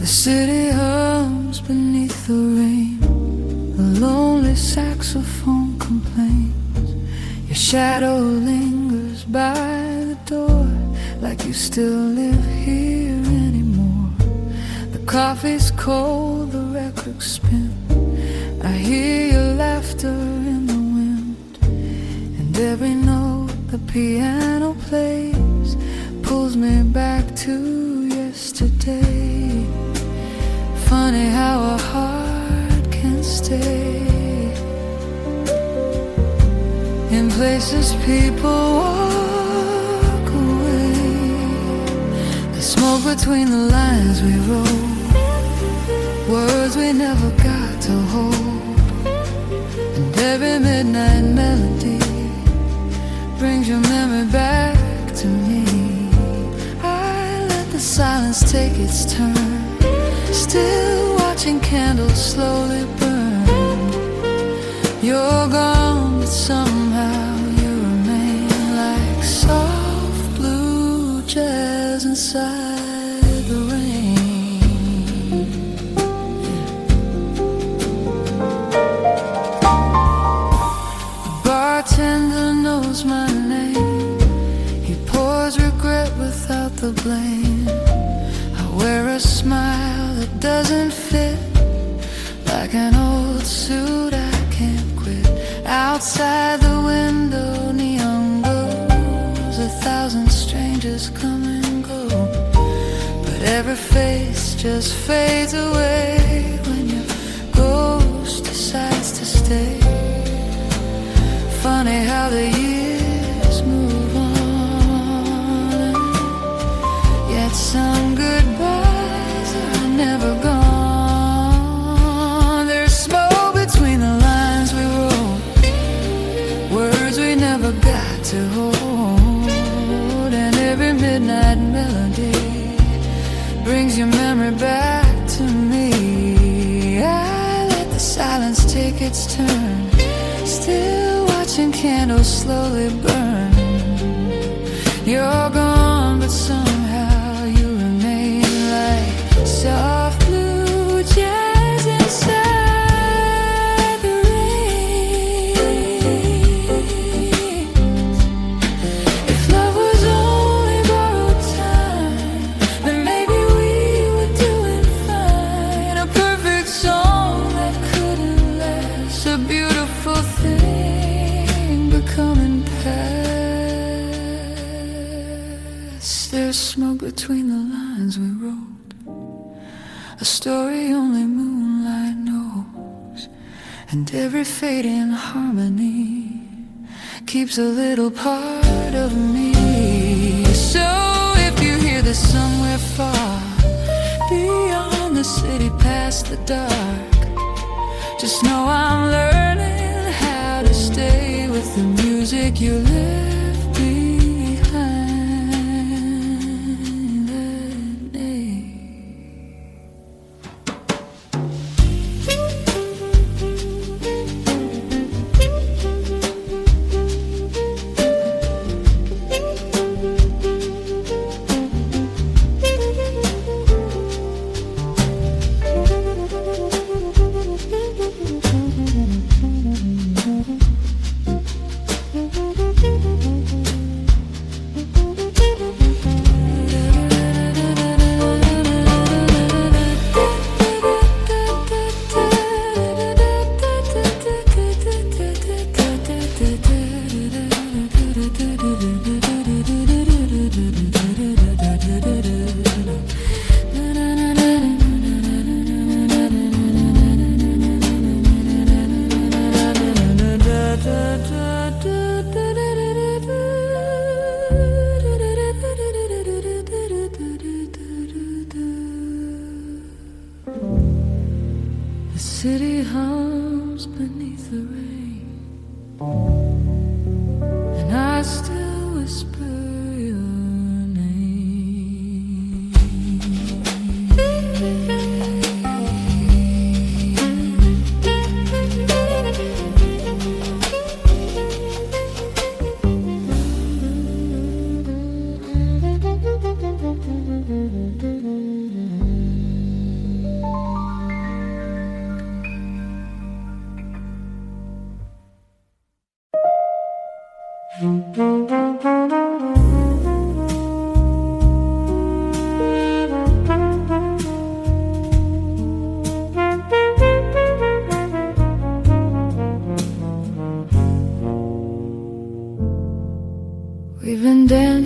city hums beneath the rain. The lonely saxophone complains. Your shadow lingers by the door, like you still live here anymore. The coffee's cold, the records spin. I hear your laughter in the wind, and every note the piano plays pulls me back to yesterday. Funny how a heart can stay in places people walk away. The smoke between the lines we wrote, words we never got to hold. And every midnight melody brings your memory back to me. I let the silence take its turn, still watching candles slowly burn. You're gone, but somehow you remain, like soft blue jazz inside the rain. The bartender knows my name. He pours regret without the blame. I wear a smile that doesn't fit, like an old suit I can't quit. Outside the window, neon glows. 1,000 strangers come and go, but every face just fades away when your ghost decides to stay. Funny how the years move on, yet some goodbyes are never gone. There's smoke between the lines we wrote, words we never got to hold. And every midnight melody brings your memory back to me. I let the silence take its turn, still watching candles slowly burn. You're gone, but somehow you remain, like soft blue jazz inside the rain. If love was only borrowed time, then maybe we were doing fine. A perfect song that couldn't last, a beautiful thing becoming past. There's smoke between the lines we wrote, a story only moonlight knows. And every fading harmony keeps a little part of me. So if you hear this somewhere far, beyond the city, past the dark, just know I'm learning how to stay with the music you left behind that day. The city hums beneath the rain, and I still whisper your name.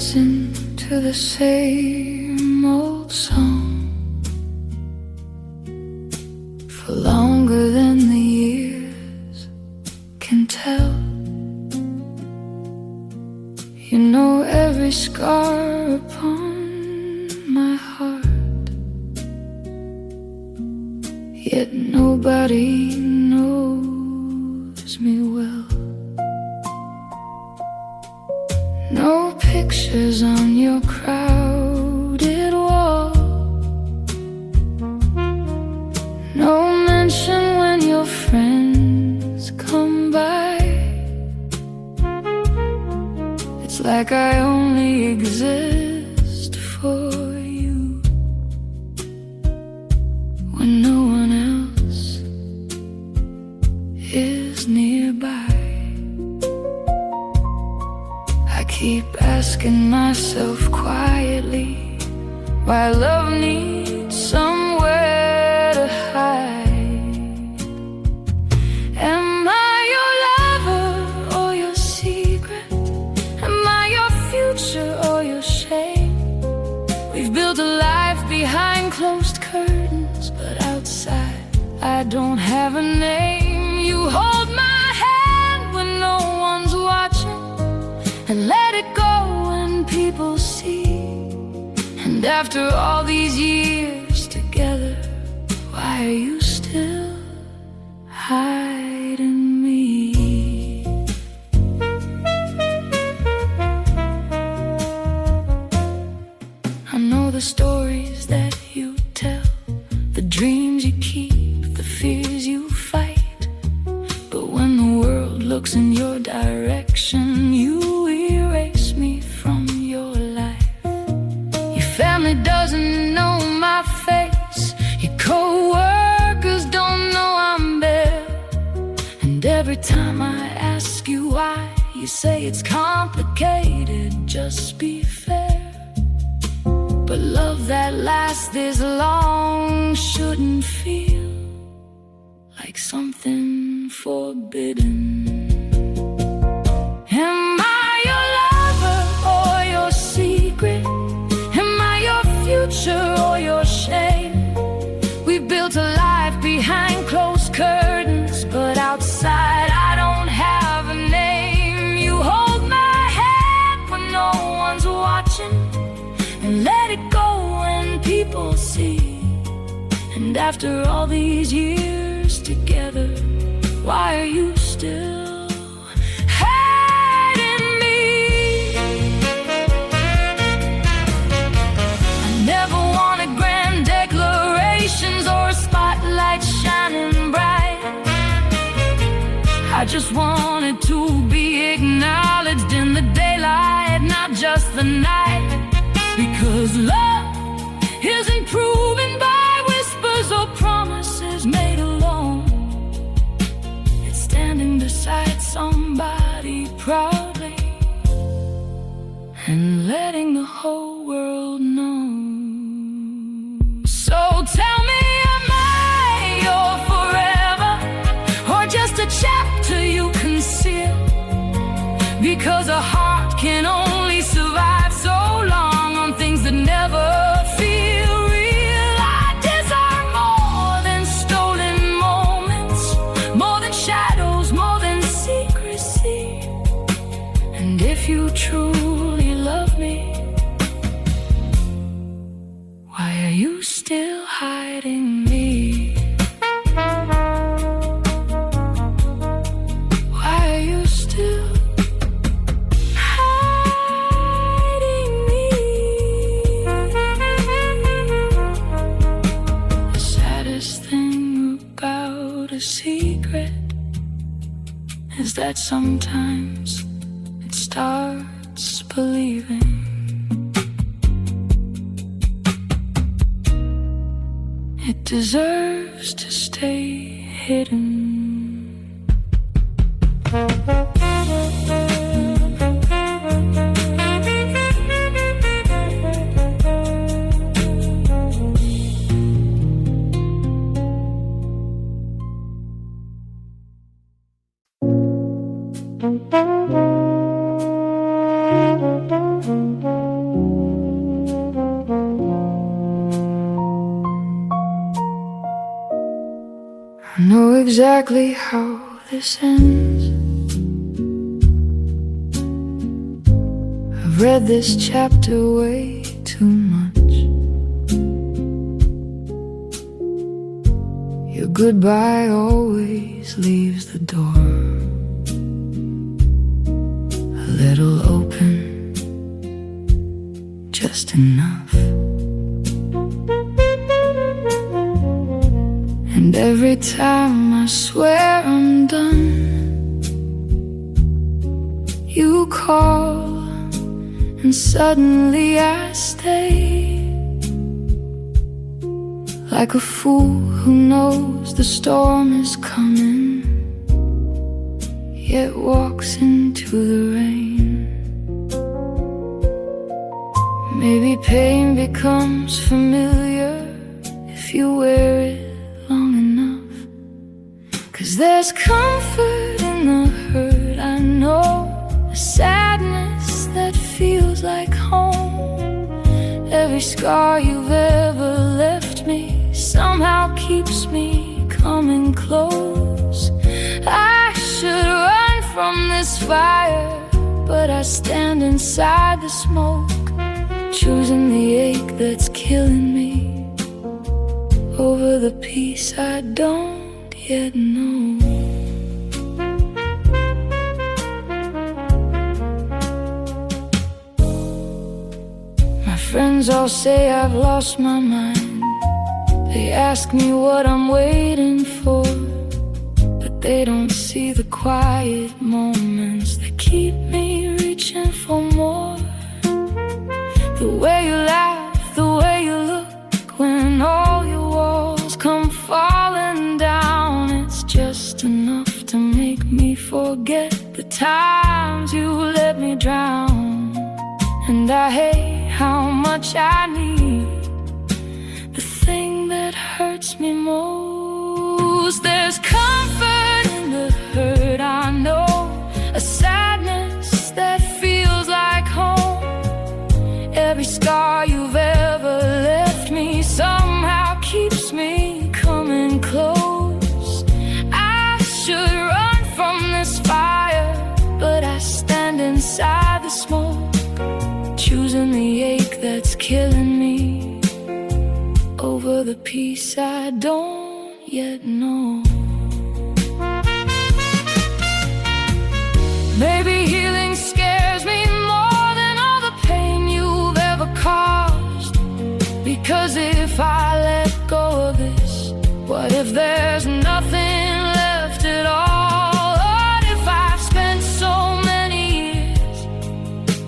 dancing to the same old song for longer than the years can tell. You know every scar upon my heart, yet nobody knows me well. No pictures on your crowded wall, no mention when your friends come by. It's like I only exist for you when no one else is nearby. I keep asking myself quietly why love needs somewhere to hide. Am I your lover or your secret? Am I your future or your shame? We've built a life behind closed curtains, but outside I don't have a name. You hold my hand when no one's watching, and let it go when people see. And after all these years together, why are you still hiding me? I know the stories that you tell, the dreams you keep, the fears you fight. But when the world looks in your direction, you erase me from your life. Your family doesn't know my face, your co-workers don't know I'm there. And every time I ask you why, you say it's complicated, just be fair. But love that lasts this long shouldn't feel like something forbidden. Am I your lover or your secret? Am I your future or your shame? We built a life behind closed curtains, but outside I don't have a name. You hold my hand when no one's watching, and let it go when people see. And after all these years together, why are you still hiding me? I never wanted grand declarations or a spotlight shining bright. I just wanted to be acknowledged in the daylight, not just the night. Because love isn't proven by whispers or promises made alone. It's standing beside somebody proudly and letting the whole world know. So tell me, am I your forever, or just a chapter you conceal? Because a heart can only survive so long on things that never feel real. I desire more than stolen moments, more than shadows, more than secrecy. And if you truly love me, why are you still hiding me? Why are you still hiding me? The saddest thing about a secret is that sometimes it starts believing. It deserves to stay hidden. know exactly how this ends. I've read this chapter way too much. Your goodbye always leaves the door a little open, just enough. And every time I swear I'm done, you call and suddenly I stay, like a fool who knows the storm is coming, yet walks into the rain. Maybe pain becomes familiar if you wear it long enough. 'Cause there's comfort in the hurt, I know, a sadness that feels like home. Every scar you've ever left me somehow keeps me coming close. I should run from this fire, but I stand inside the smoke, choosing the ache that's killing me over the peace I don't yet know. My friends all say I've lost my mind. They ask me what I'm waiting for, but they don't see the quiet moments that keep me reaching for more. The way you laugh, the way you look, when all your walls come falling down, it's just enough to make me forget the times you let me drown. And I hate how much I need the thing that hurts me most. There's comfort in the hurt, I know, a sadness that feels like home. Every scar you've ever left me somehow keeps me coming close. I should run from this fire, but I stand inside the smoke, choosing the ache that's killing me over the peace I don't yet know. Maybe healing scares me more than all the pain you've ever caused, because if I let go of this, what if there's nothing left at all? What if I've spent so many years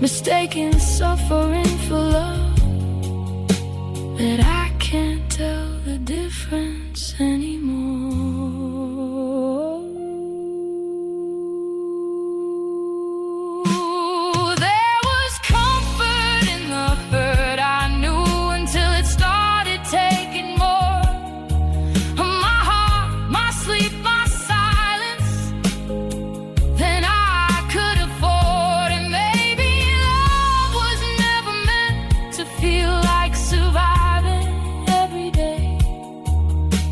mistaking suffering for love, that I can't tell the difference anymore? There was comfort in the hurt, I knew, until it started taking more of my heart, my sleep, my silence than I could afford. And maybe love was never meant to feel like surviving every day.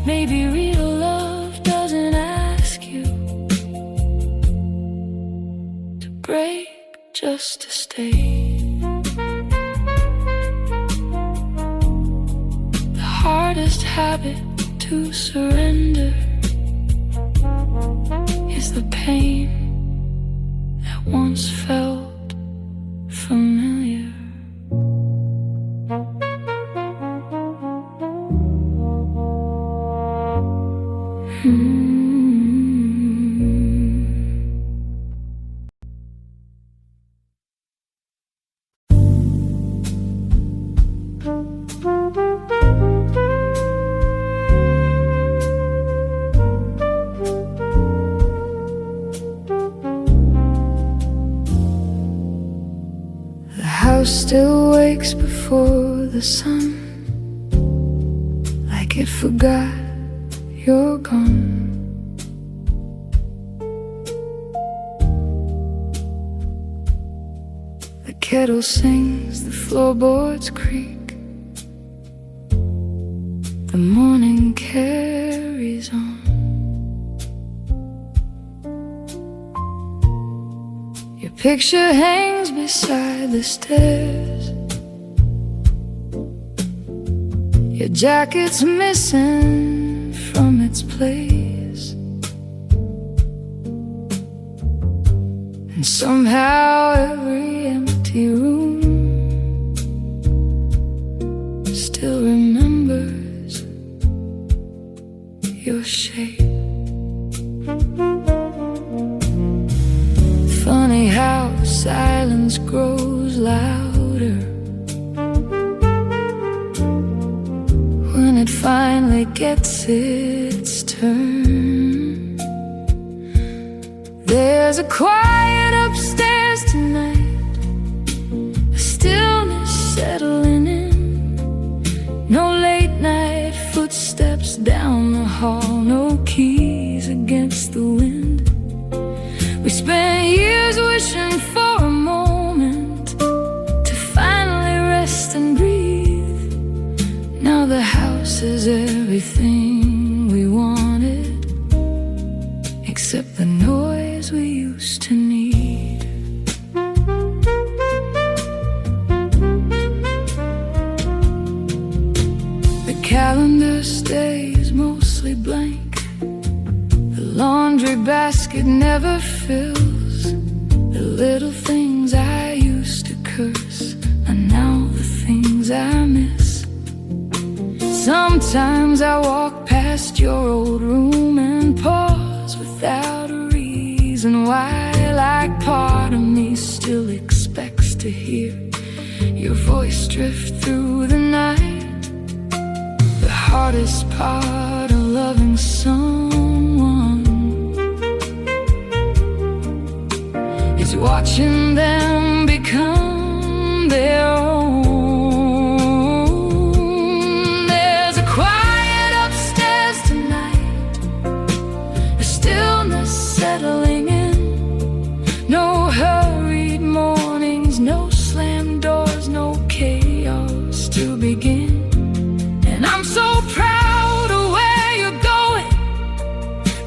Maybe real love doesn't ask you to break just to stay. The hardest habit to surrender is the pain that once felt familiar. The house still wakes before the sun, like it forgot you're gone. The kettle sings, the floorboards creak, the morning carries on. picture hangs beside the stairs. Your jacket's missing from its place, and somehow every empty room still remembers your shape. Funny how silence grows louder when it finally gets its turn. There's a quiet upstairs tonight, a stillness settling in. No late night footsteps down the hall, no keys against the wind. We spent years wishing for a moment to finally rest and breathe. Now the house is everything we wanted, except the noise we used to need. The calendar stays mostly blank. The laundry basket never fills. The little things I used to curse are now the things I miss. Sometimes I walk past your old room and pause without a reason why. Like part of me still expects to hear your voice drift through the night. The hardest part of loving someone is watching them become their own. There's a quiet upstairs tonight, a stillness settling in. No hurried mornings, no slammed doors, no chaos to begin. And I'm so proud of where you're going,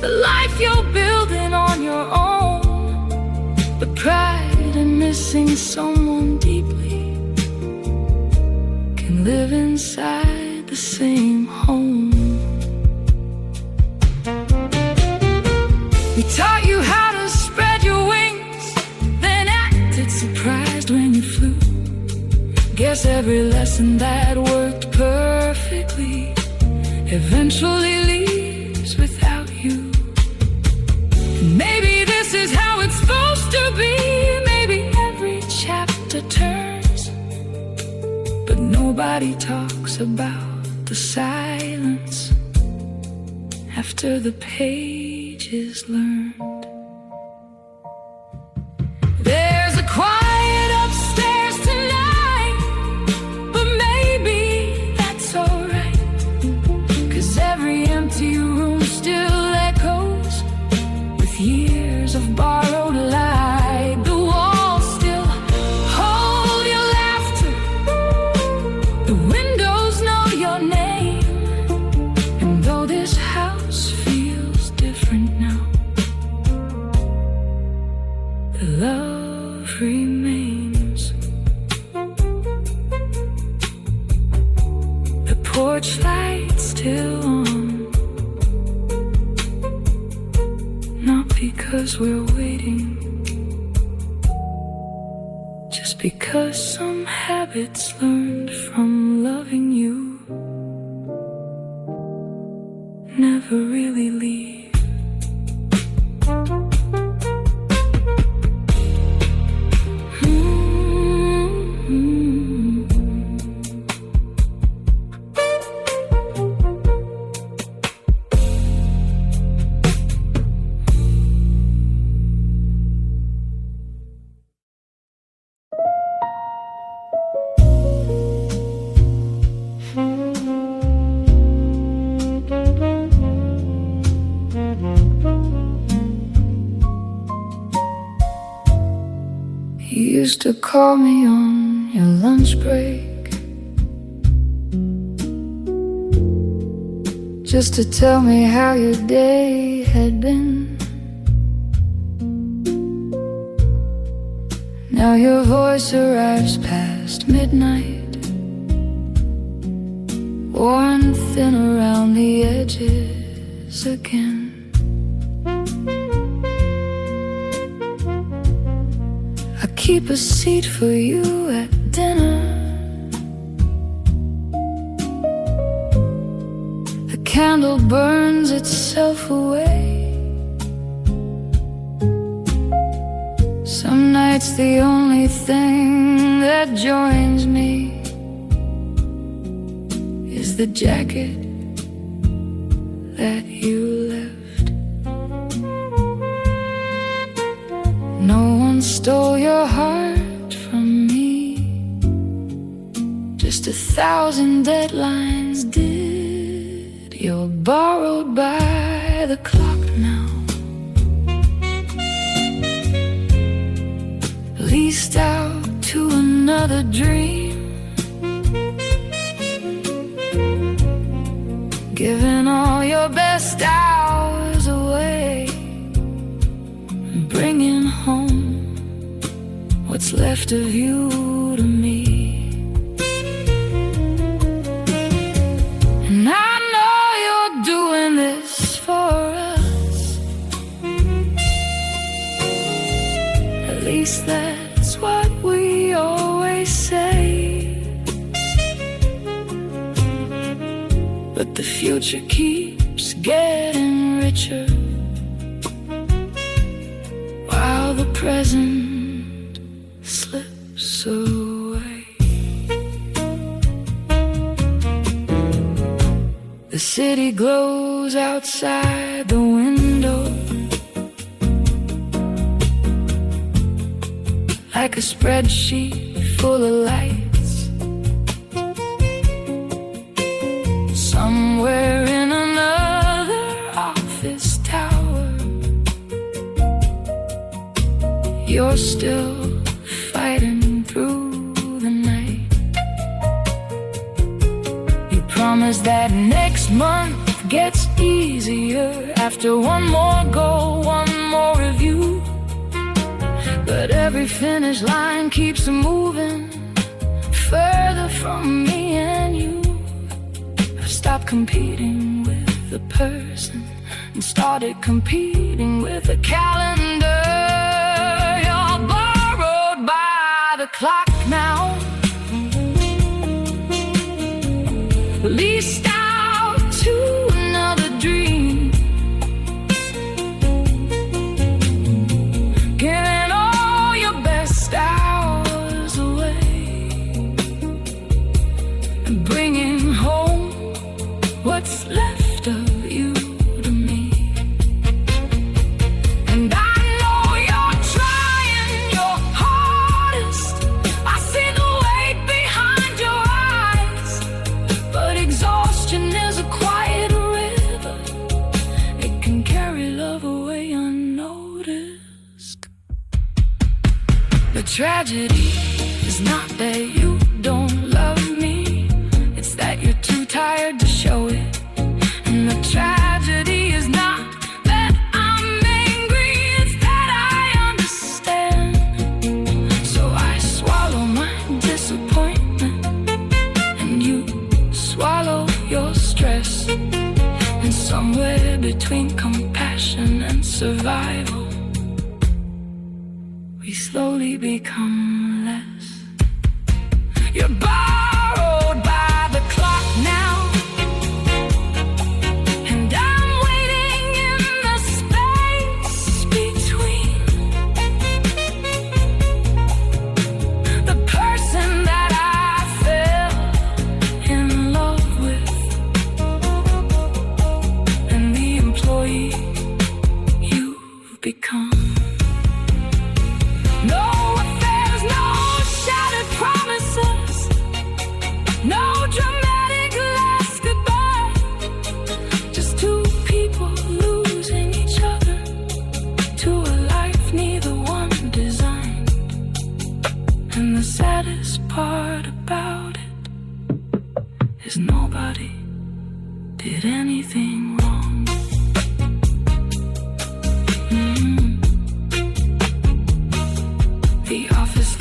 the life you're building on your own. But pride in missing someone deeply can live inside the same home. We taught you how to spread your wings, then acted surprised when you flew. Guess every lesson that worked perfectly eventually leaves without you. And maybe this is how it's supposed to be. Maybe every chapter turns, but nobody talks about the silence after the page is learned. There's a quiet upstairs tonight, but maybe that's alright, 'cause every empty room still echoes with years of borrowed light. The walls still hold your laughter, the windows know your name. And though this house feels different now, the love remains. The porch light still on, not because we're waiting, just because some habits learned from loving you never really leave. You used to call me on your lunch break, just to tell me how your day had been. Now your voice arrives past midnight, worn thin around the edges again. I keep a seat for you at dinner. The candle burns itself away. Some nights the only thing that joins me is the jacket that you left. No one stole your heart from me, just 1,000 deadlines did. You're borrowed by the clock now, leased out to another dream, giving all your best hours away, bringing home what's left of you to me. And I know you're doing this for us, at least that's what we always say. But the future keeps getting richer, while the present slips away. The city glows outside the window like a spreadsheet full of lights. Somewhere in another office tower, you're still fighting through the night. You promise that next month gets easier after one more goal, one more review. But every finish line keeps moving further from me and you. I've stopped competing with the person and started competing with the calendar. You're borrowed by the clock now, leased out to another dream, giving all your best hours away and bringing home what's left of you to me. And I know you're trying your hardest. I see the weight behind your eyes, but exhaustion is a quiet river. It can carry love away unnoticed. The tragedy is not that you don't love me, it's that you're too tired to show it. And the tragedy is not that I'm angry, it's that I understand. So I swallow my disappointment, and you swallow your stress. And somewhere between compassion and survival, we slowly become less. You're borrowed by the clock now, and I'm waiting in the space between the person that I fell in love with and the employee you've become. No affairs, no shattered promises, no dramatic last goodbye. Just two people losing each other to a life neither one designed. And the saddest part about it is nobody did anything wrong. The office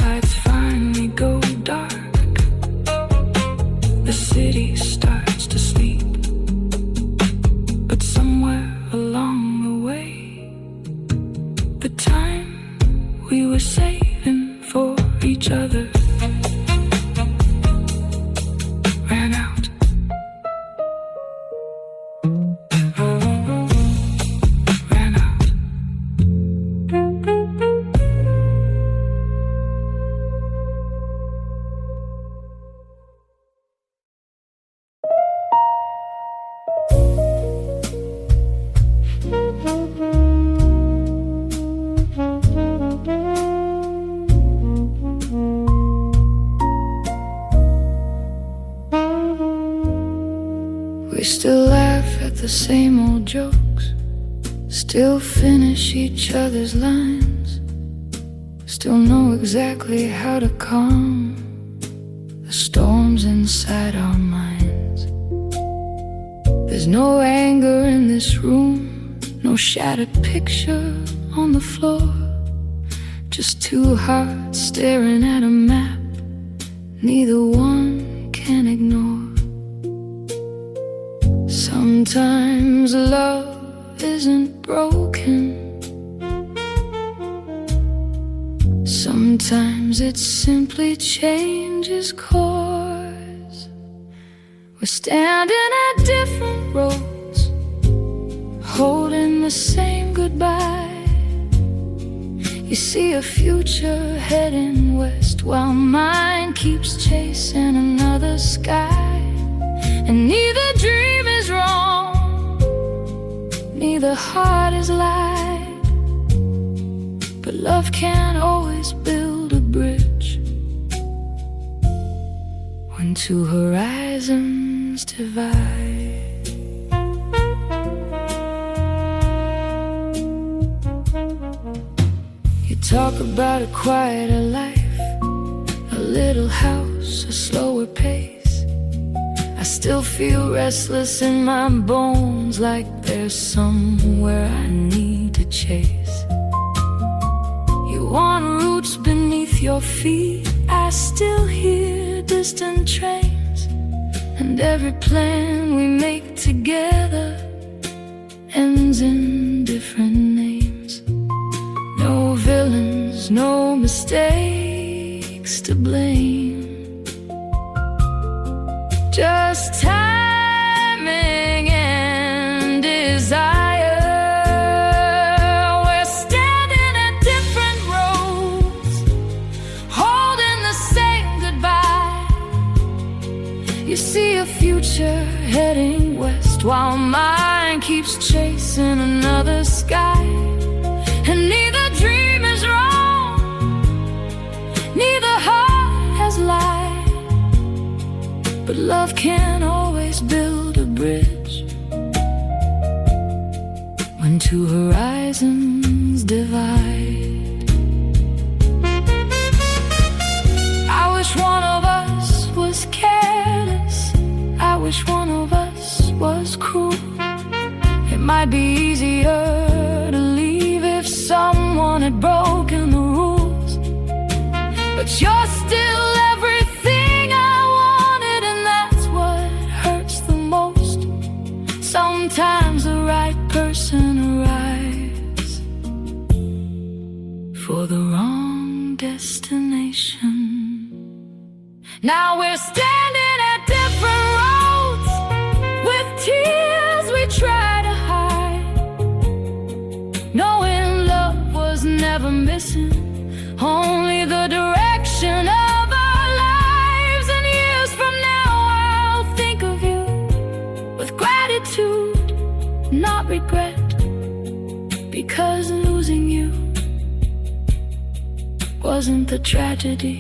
the same old jokes, still finish each other's lines, still know exactly how to calm the storms inside our minds. There's no anger in this room, no shattered picture on the floor, just two hearts staring at a map neither one can ignore. Sometimes love isn't broken, sometimes it simply changes course. We're standing at different roads, holding the same goodbye. You see a future heading west, while mine keeps chasing another sky. And neither dream is wrong, neither heart is lied, but love can't always build a bridge when two horizons divide. You talk about a quieter life, a little house, a slower pace. I still feel restless in my bones, like there's somewhere I need to chase. You want roots beneath your feet, I still hear distant trains. And every plan we make together ends in different names. No villains, no mistakes to blame, just timing and desire. We're standing at different roads, holding the same goodbye. You see a future heading west, while mine keeps chasing another sky. And neither dream is wrong, neither heart has lied, but love can't always build a bridge when two horizons divide. I wish one of us was careless, I wish one of us was cruel. It might be easier to leave if someone had broken the rules, but you're still everything I wanted, and that's what hurts the most. Sometimes the right person arrives for the wrong destination. Now we're standing at different roads, with tears we try to hide, knowing love was never missing, only the direction of our lives. And years from now I'll think of you with gratitude, not regret, because losing you wasn't the tragedy.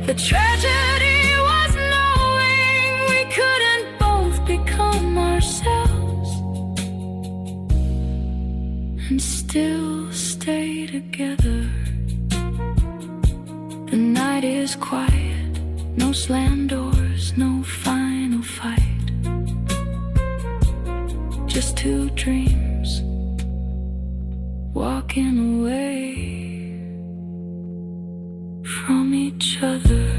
The tragedy was knowing we couldn't both become ourselves and still stay together. The night is quiet, no slam doors, no final fight, just two dreams walking away from each other.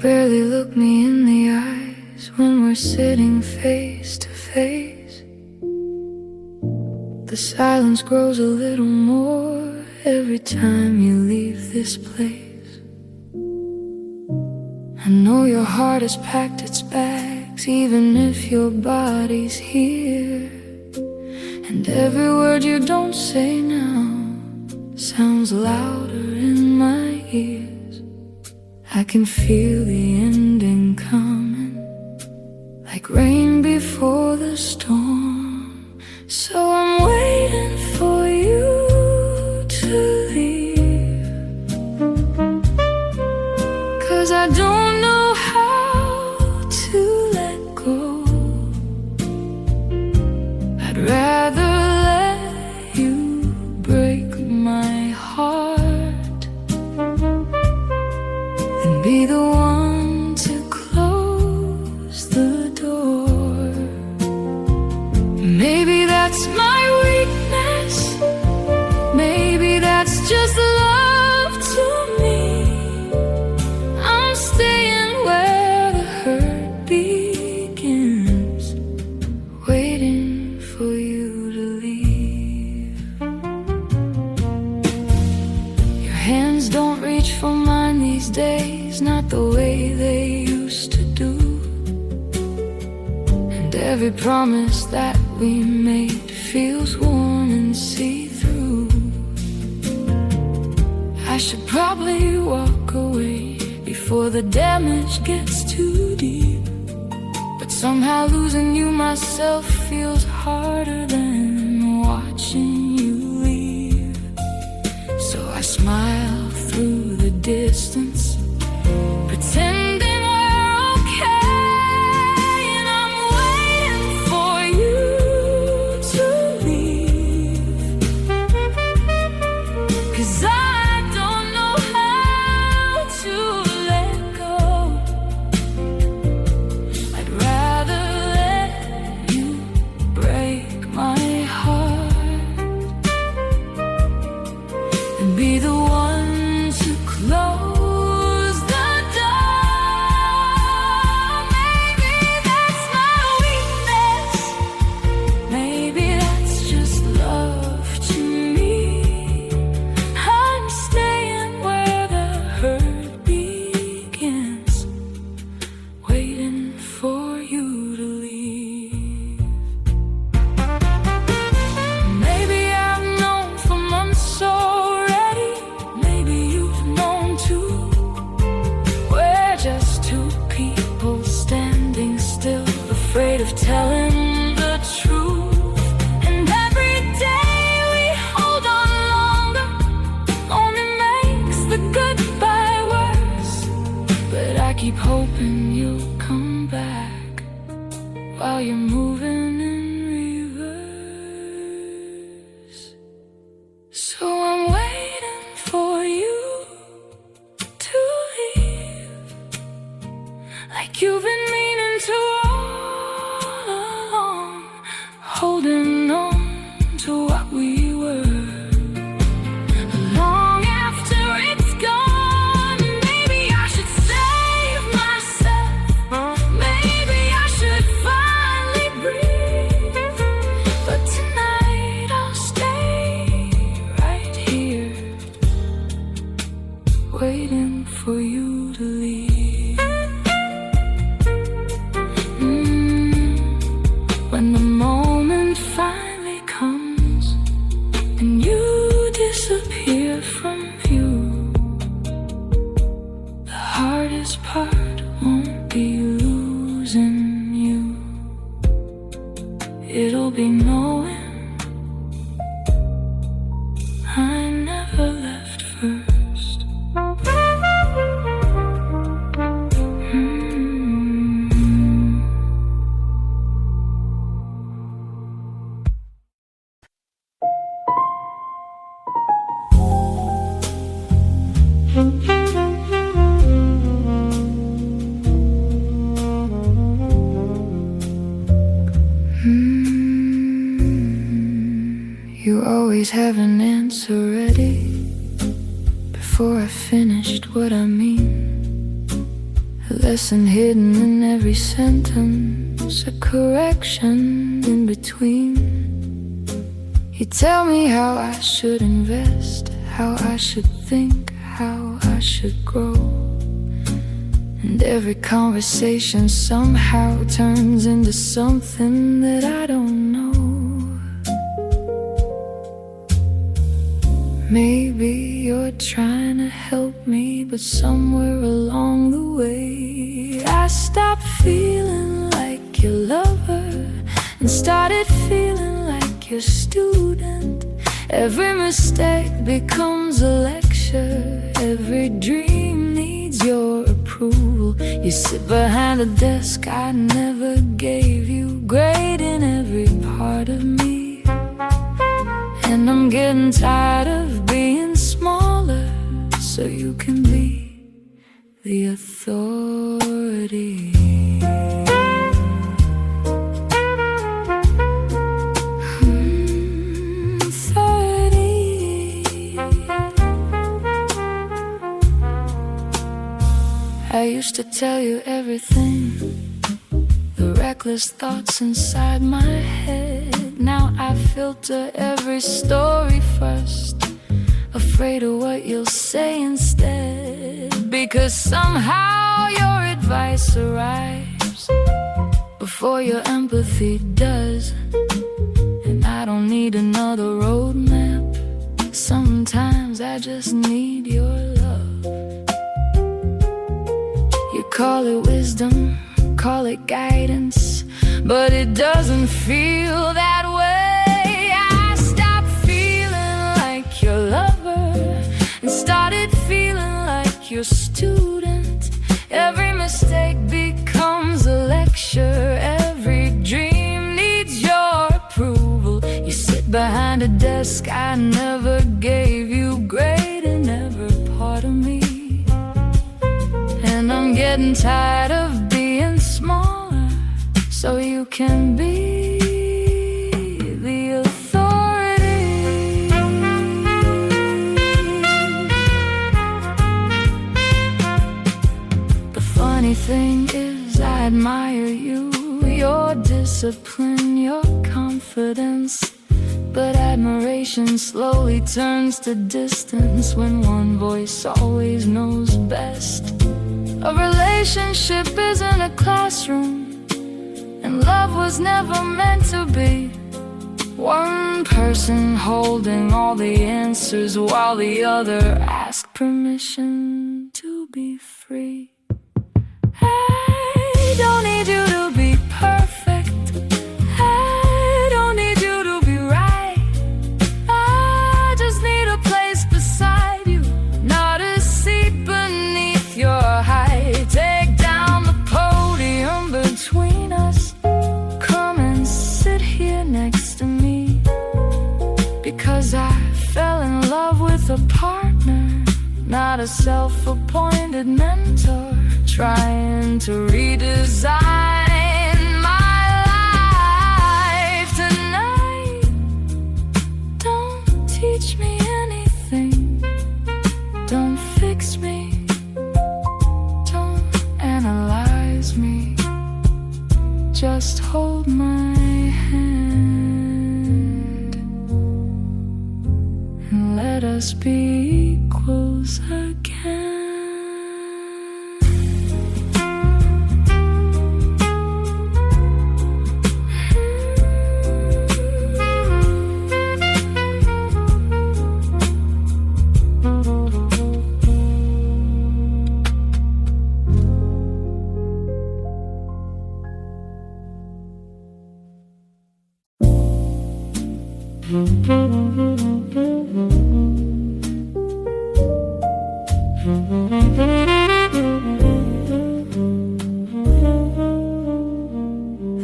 Barely look me in the eyes when we're sitting face to face. The silence grows a little more every time you leave this place. I know your heart has packed its bags, even if your body's here. And every word you don't say now sounds louder in my ears. I can feel the ending coming, like rain before the storm. So I'm waiting for you to leave, 'cause I don't know how to let go. I'd rather let you break my heart than be the one to close the door. Maybe that's my weakness, maybe that's just love to me. I'm staying where the hurt begins, waiting for you to leave. Your hands don't reach for mine these days, not the way they used to do. And every promise that we made feels worn and see-through. I should probably walk away before the damage gets too deep, but somehow losing you myself feels harder than watching you leave. So I smile through the distance, pretending we're okay, and I'm waiting for you to leave, 'cause I don't know how to let go. I'd rather let you break my heart than be the one to close the door. Maybe that's my weakness, maybe that's just love to me. I'm staying where the hurt begins, waiting for you to leave. Maybe I've known for months already, maybe you've known too. We're just two people standing still, afraid of telling the truth. And every day we hold on longer, only makes the goodbye worse. But I keep hoping you'll come back while you're moving in reverse. So I'm waiting for you to leave, like you've been meaning to all along, holding on to what we were. Long after it's gone, maybe I should save myself, maybe I should finally breathe. But tonight I'll stay right here, waiting for you to leave. When the moment finally comes and you disappear from view, the hardest part won't be losing you. It'll be knowing I never left first. You always have an answer ready before I finished what I mean. A lesson hidden in every sentence, a correction in between. You tell me how I should invest, how I should think, how I should grow. And every conversation somehow turns into something that I don't know. Maybe you're trying to help me, but somewhere along the way I stopped feeling like your lover and started feeling like your student. Every mistake becomes a lecture, every dream needs your approval. You sit behind a desk I never gave you, grading every part of me. And I'm getting tired of being smaller so you can be the authority. I used to tell you everything, the reckless thoughts inside my head. Now I filter every story first, afraid of what you'll say instead. Because somehow your advice arrives before your empathy does. And I don't need another roadmap, sometimes I just need your love. You call it wisdom, call it guidance, but it doesn't feel that way. I stopped feeling like your lover and started feeling like your student. Every mistake becomes a lecture, every dream needs your approval. You sit behind a desk I never gave you, grading every part of me. And I'm getting tired of being smaller so you can be the authority. The funny thing is I admire you, your discipline, your confidence. But admiration slowly turns to distance when one voice always knows best. A relationship isn't a classroom, and love was never meant to be one person holding all the answers while the other asks permission to be free. I don't need you to be perfect, I don't need you to be right. I just need a place beside you, not a seat beneath your height. Take down the podium between us, come and sit here next to me. Because I fell in love with a partner, not a self-appointed mentor, trying to redesign my life tonight. Don't teach me anything, don't fix me, don't analyze me, just hold my hand and let us be equals again.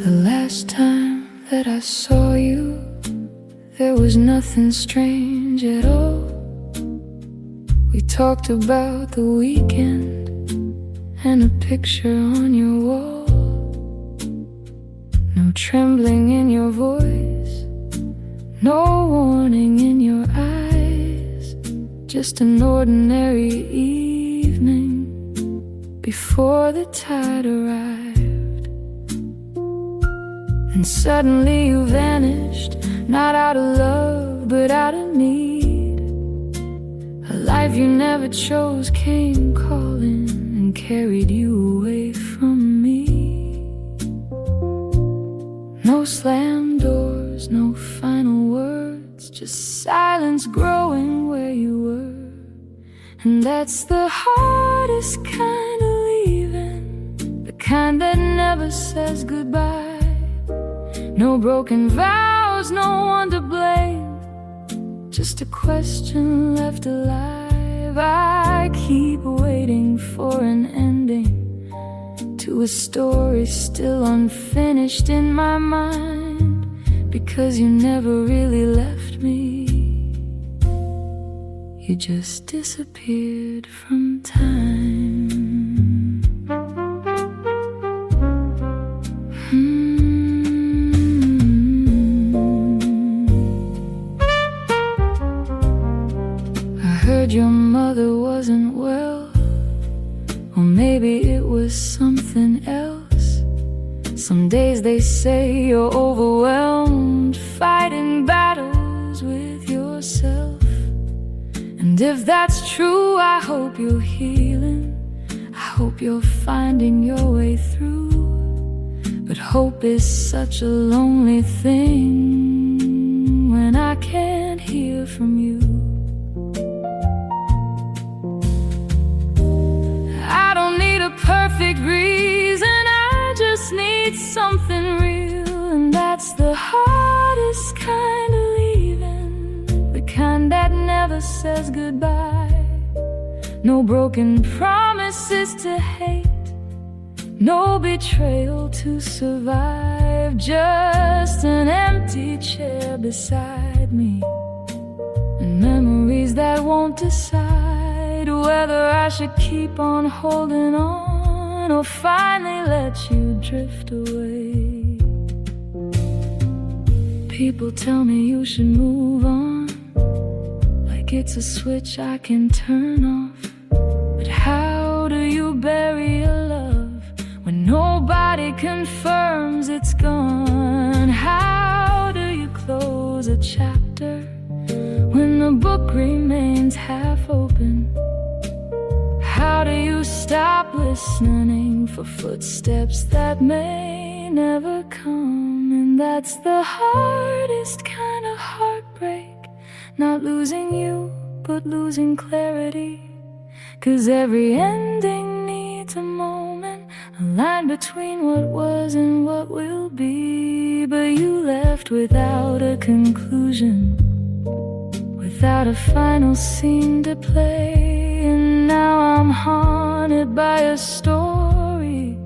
The last time that I saw you, there was nothing strange at all. We talked about the weekend and a picture on your wall. No trembling in your voice, no warning in your eyes, just an ordinary evening before the tide arrived. And suddenly you vanished, not out of love, but out of need. A life you never chose came calling and carried you away from me. No slammed doors, no final words, just silence growing where you were. And that's the hardest kind of leaving, the kind that never says goodbye. No broken vows, no one to blame, just a question left alive. I keep waiting for an ending to a story still unfinished in my mind, because you never really left me. You just disappeared from time. I heard your mother wasn't well, or maybe it was something else. Some days they say you're overwhelmed, fighting battles with yourself. And if that's true, I hope you're healing, I hope you're finding your way through. But hope is such a lonely thing when I can't hear from you. I don't need a perfect reason, I just need something real. And that's the hardest kind of leaving, the kind that never says goodbye. No broken promises to hate, no betrayal to survive, just an empty chair beside me, and memories that won't decide whether I should keep on holding on or finally let you drift away. People tell me you should move on, like it's a switch I can turn off. But how do you bury a love when nobody confirms it's gone? How do you close a chapter when the book remains half open? How do you stop listening for footsteps that may never come? And that's the hardest kind of heartbreak, not losing you, but losing clarity. 'Cause every ending needs a moment, a line between what was and what will be. But you left without a conclusion, without a final scene to play. And now I'm haunted by a story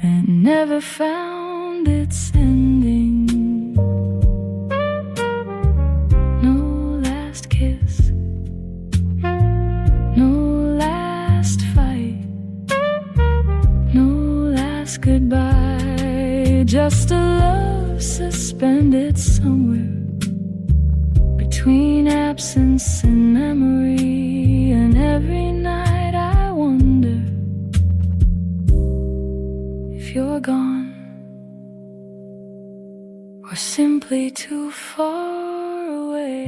that never found its ending. No last kiss, no last fight, no last goodbye, just a love suspended somewhere between absence and memory. And every night I wonder if you're gone, or simply too far away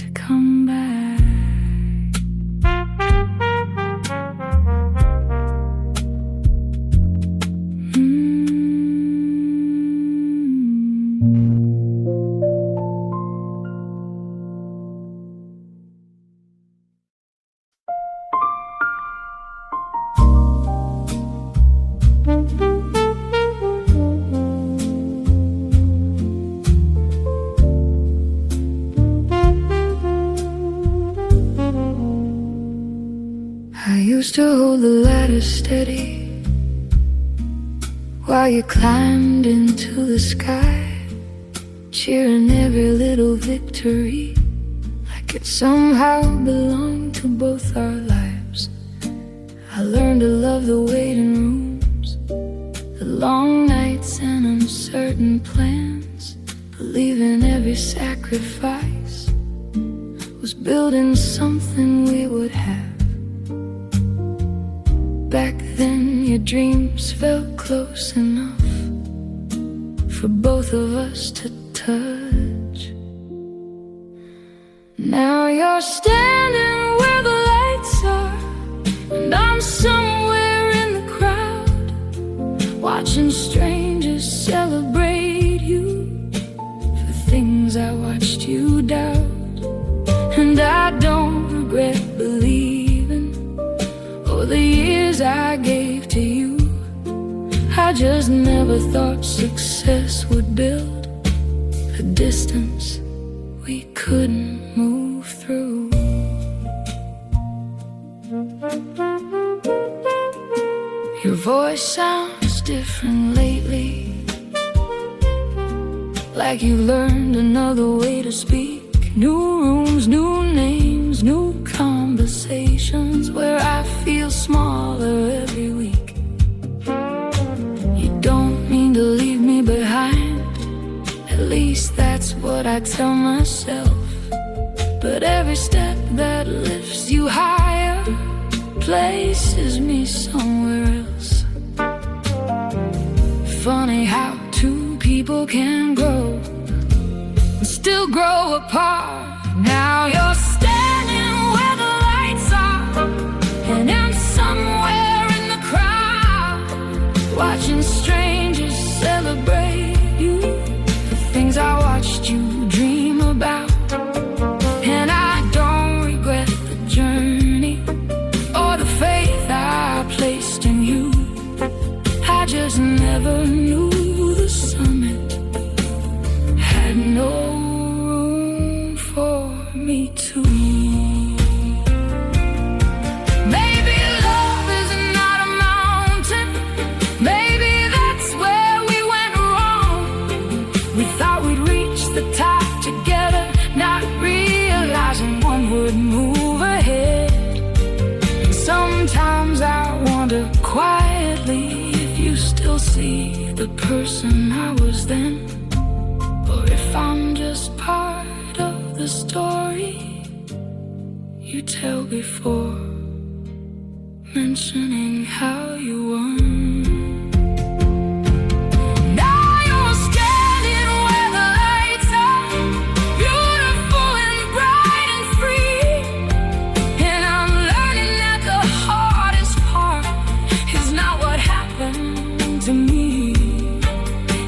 to come back. I used to hold the ladder steady while you climbed into the sky, cheering every little victory like it somehow belonged to both our lives. I learned to love the waiting rooms, the long nights and uncertain plans, believing every sacrifice was building something we would have. Back then your dreams felt close enough for both of us to touch. Now you're standing where the lights are, and I'm somewhere in the crowd, watching strangers celebrate you for things I watched you doubt. And I don't regret believing all the years I gave to you. I just never thought success would build a distance we couldn't move through. Your voice sounds different lately, like you learned another way to speak. New rooms, new names, new conversations, where I feel smaller every week. You don't mean to leave me behind, at least that's what I tell myself. But every step that lifts you higher places me somewhere else. Funny how two people can grow and still grow apart. Now you're standing where the lights are, and I'm somewhere in the crowd, watching strangers celebrate you for things I watched you dream about. And I don't regret the journey or the faith I placed in you. I just never knew the summit had no room for me too. Maybe love is not a mountain, maybe that's where we went wrong. We thought we'd reach the top together, not realizing one would move ahead. And sometimes I wonder quietly if you still see the person I was then, or if I'm just part of the story you tell before mentioning how you won. Now you're standing where the lights are, beautiful and bright and free. And I'm learning that the hardest part is not what happened to me.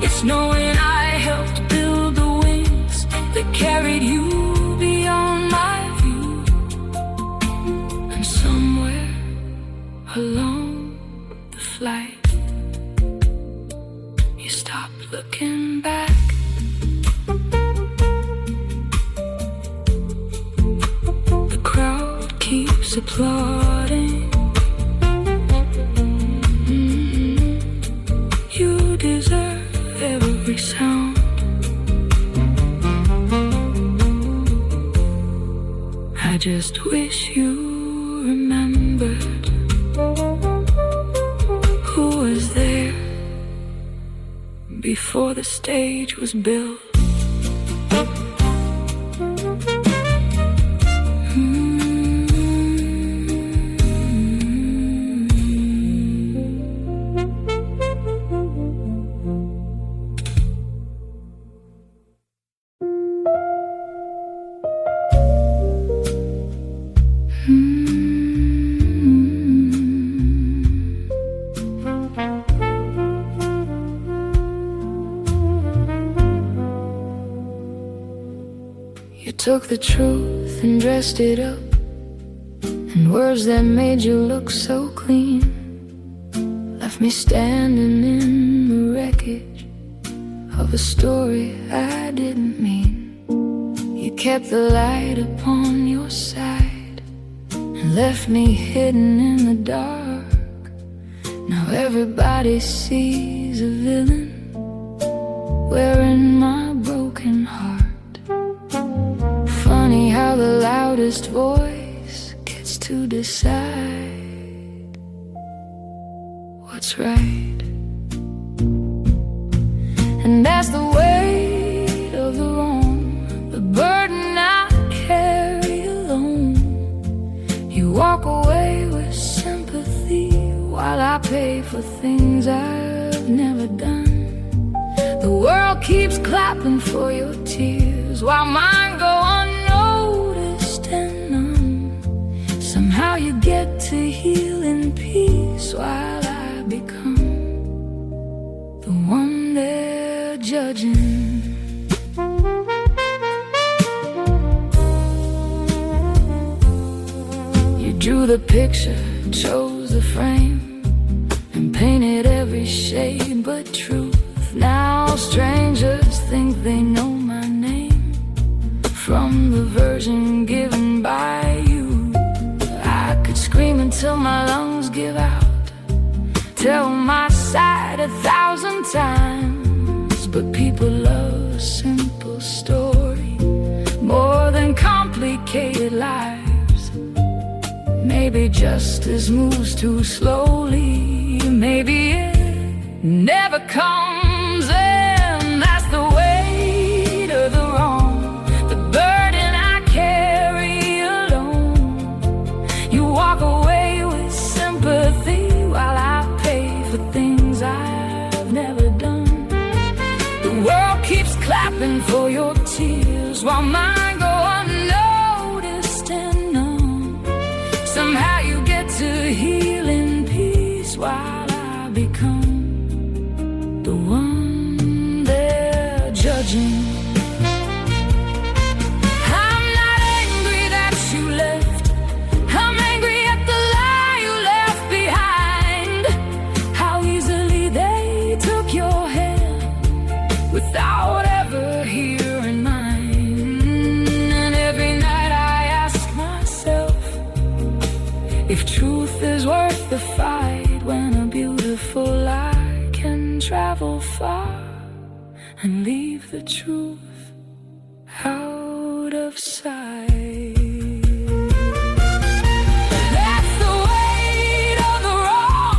It's knowing I helped build the wings that carried you beyond my view. And somewhere along the flight, you stop looking back. The crowd keeps applauding. You deserve every sound. I just wish you remembered who was there before the stage was built. You took the truth and dressed it up in words that made you look so clean. Left me standing in the wreckage of a story I didn't mean. You kept the light upon your side and left me hidden in the dark. Now everybody sees a villain wearing my broken heart. Funny how the loudest voice gets to decide what's right. And that's the weight of the wrong, the burden I carry alone. You walk away with sympathy while I pay for things I've never done. The world keeps clapping for your tears while mine go unnoticed. Somehow you get to heal in peace while I become the one they're judging. You drew the picture, chose the frame, and painted every shade but truth. Now strangers think they know my name from the version given by you. I could scream until my lungs give out, tell my side 1,000 times, but people love a simple story more than complicated lives. Maybe justice moves too slowly, maybe it never comes, and that's the weight of the wrong, the burden I carry alone. You walk away with sympathy while I pay for things I've never done. The world keeps clapping for your tears while mine go unnoticed and numb. Somehow you get to heal in peace while I become the one they're judging. I'm not angry that you left, I'm angry at the lie you left behind. How easily they took your hand without ever hearing mine. And every night I ask myself if truth is worth the fight, when a beautiful lie can travel far and leave the truth out of sight. That's the weight of the wrong,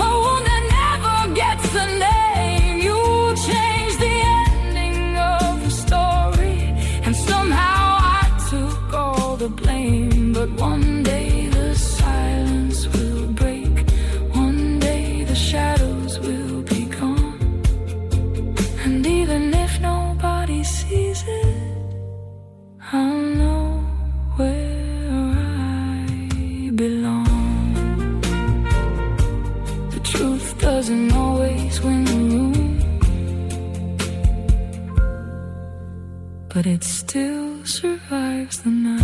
a wound that never gets a name. You changed the ending of the story, and somehow I took all the blame. But one day the silence will break, one day the shadows will be gone, and even if nobody sees it, I'll know where I belong. The truth doesn't always win the room, but it still survives the night.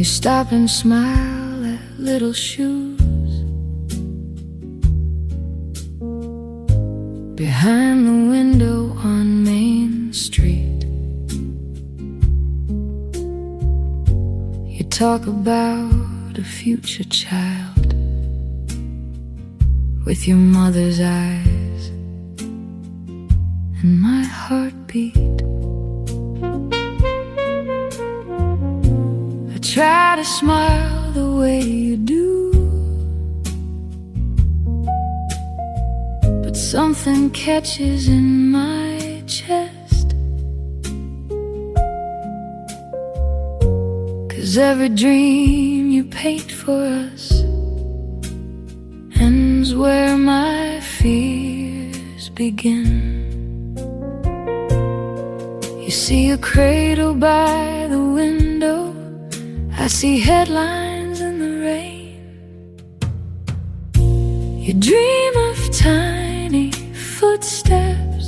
You stop and smile at little shoes behind the window on Main Street. You talk about a future child with your mother's eyes and my heartbeat. Try to smile the way you do, but something catches in my chest. 'Cause every dream you paint for us ends where my fears begin. You see a cradle by the window, I see headlines in the rain. You dream of tiny footsteps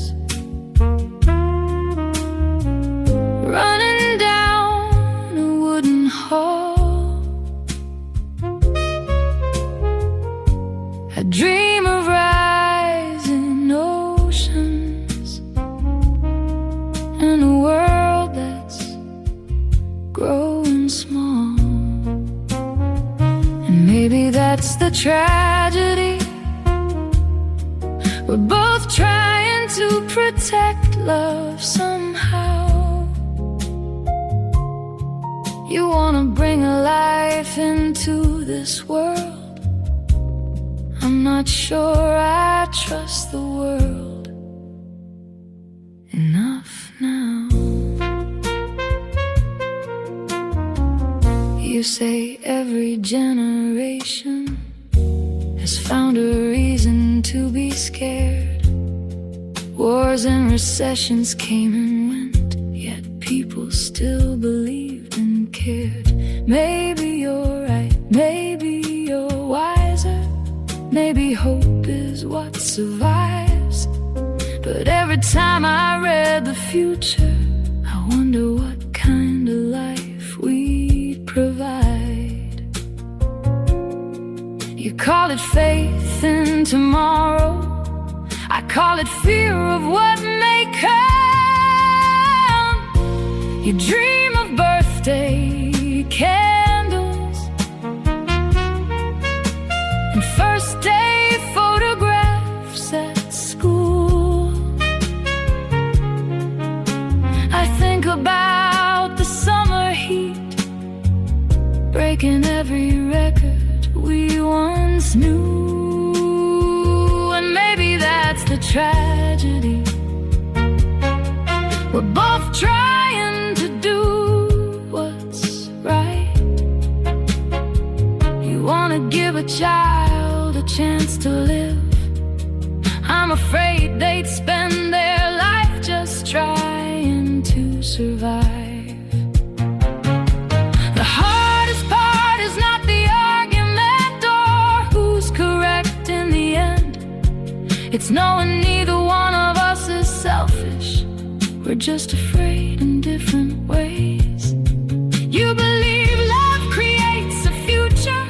running down a wooden hall. I dream of rising oceans and a world that's growing small. And maybe that's the tragedy, we're both trying to to protect love somehow. You wanna bring a life into this world. I'm not sure I trust the world enough now. You say every generation has found a reason to be scared. Wars and recessions came and went, yet people still believed and cared. Maybe you're right, maybe you're wiser, maybe hope is what survives. But every time I read the future, I wonder what kind of life we'd provide. You call it faith in tomorrow, I call it fear of what may come. You dream of birthday candles and first day photographs at school. I think about the summer heat breaking every record we once knew. And maybe that's the tragedy. We're both trying to do what's right. You wanna give a child a chance to live. I'm afraid they'd spend their life just trying to survive. The hardest part is not the argument or who's correct in the end. It's knowing neither one of us is selfish. We're just afraid in different ways. You believe love creates a future.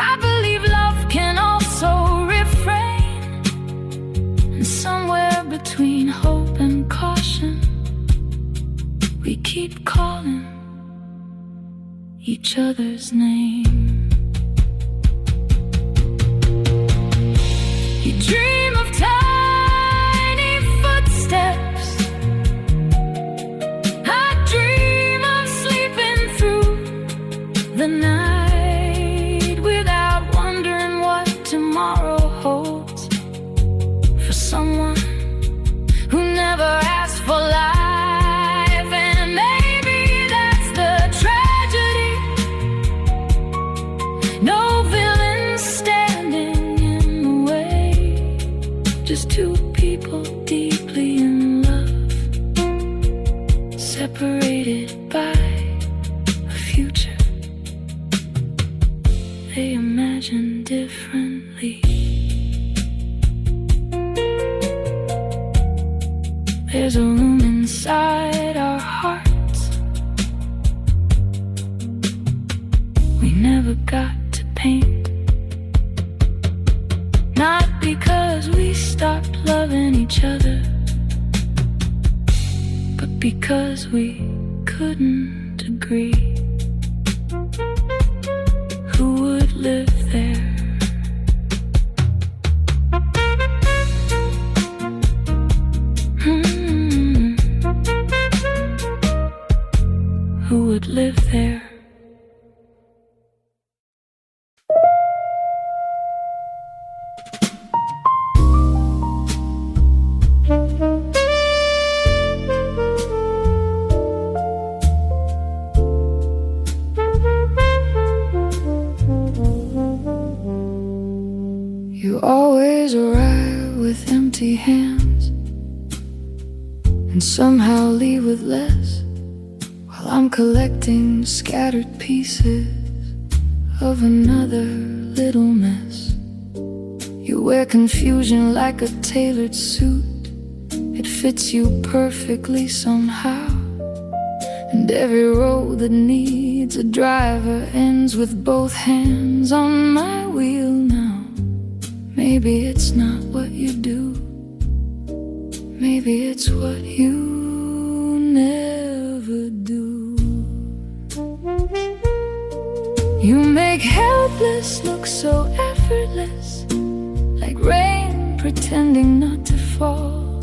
I believe love can also refrain. And somewhere between hope and caution, we keep calling each other's name. You dream of tiny footsteps. I dream of sleeping through the night without wondering what tomorrow holds. For someone who never asked for life. And maybe that's the tragedy. No villain standing in the way, just two people deeply in love, separated by a future they imagine differently. There's a room inside our hearts we never got to paint. Not because we stopped loving each other, but because we couldn't agree. Who would live there? Who would live there? You always arrive with empty hands and somehow leave with less, while I'm collecting scattered pieces of another little mess. You wear confusion like a tailored suit. It fits you perfectly somehow. And every road that needs a driver ends with both hands on my wheel now. Maybe it's not what you do, maybe it's what you never do. You make helpless look so effortless, like rain pretending not to fall.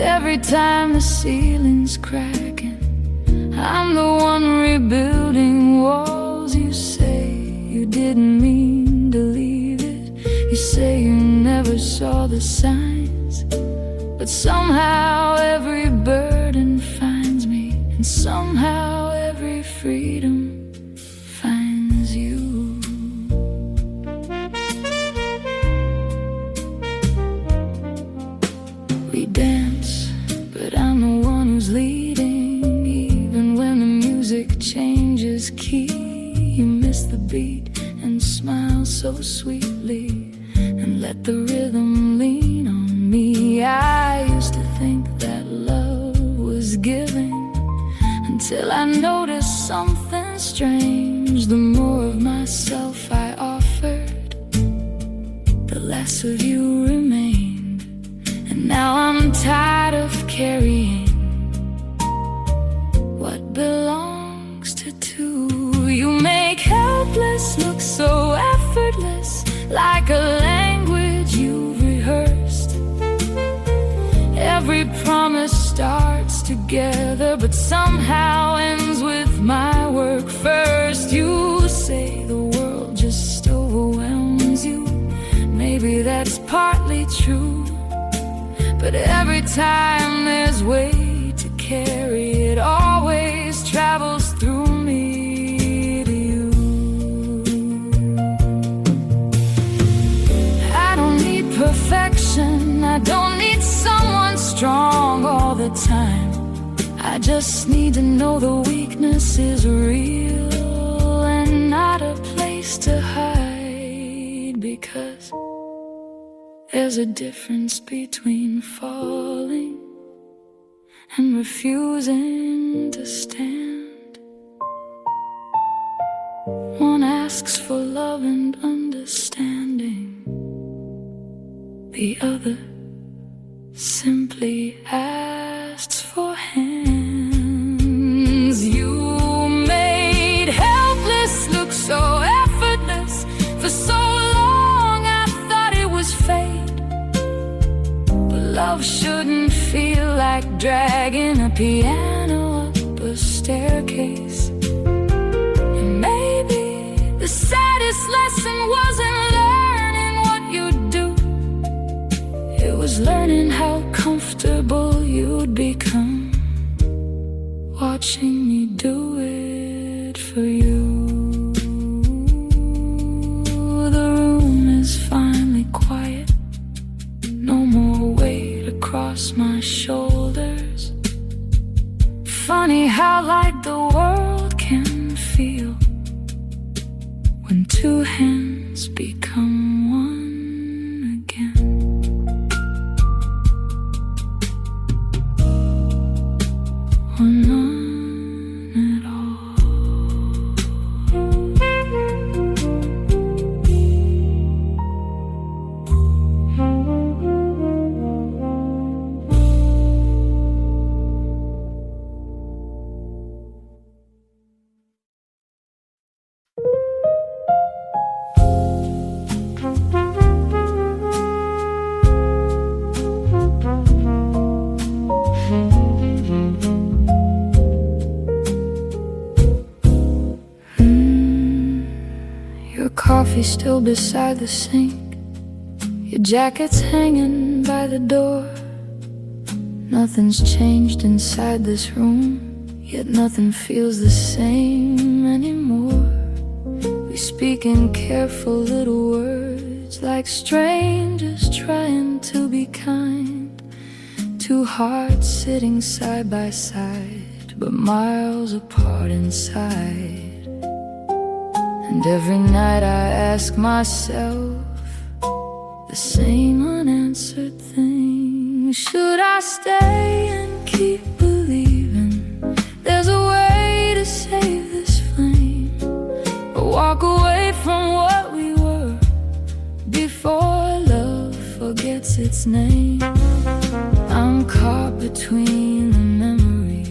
every time the ceiling's cracking, I'm the one rebuilding walls. You say you didn't mean to leave it. You say you never saw the signs, but somehow every burden finds me, and somehow every freedom finds you. We dance, but I'm the one who's leading. Even when the music changes key, you miss the beat and smile so sweetly, and let the rhythm lean on me. I used to think that love was giving, until I noticed something strange. The more of myself I offered, the less of you remained. And now I'm tired of carrying what belongs to two. You make helpless look so effortless, like a language you've rehearsed. Every promise starts together, but somehow ends with my work first. You say the world just overwhelms you. Maybe that's partly true, but every time there's weight to carry, it always travels through me to you. I don't need perfection, I don't need someone strong all the time. I just need to know the weakness is real and not a place to hide, because there's a difference between falling and refusing to stand. One asks for love and understanding, the other simply asks for hands. You made helpless look so effortless. For so long I thought it was fate, but love shouldn't feel like dragging a piano up a staircase. And maybe the saddest lesson wasn't learning what you'd do, it was learning how comfortable you'd become, watching me do it for you. The room is finally quiet, no more weight across my shoulders. Funny how light the world can feel when two hands become one again. Or none at all. Coffee still beside the sink, your jacket's hanging by the door. Nothing's changed inside this room, yet nothing feels the same anymore. We speak in careful little words, like strangers trying to be kind. Two hearts sitting side by side, but miles apart inside. And every night I ask myself the same unanswered thing. Should I stay and keep believing there's a way to save this flame, or walk away from what we were before love forgets its name? I'm caught between the memory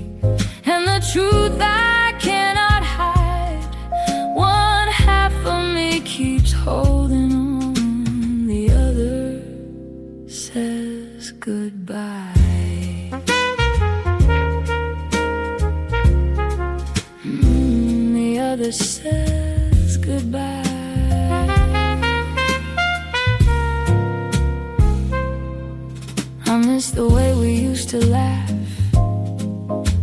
and the truth I cannot hide. One half of me keeps holding on, the other says goodbye.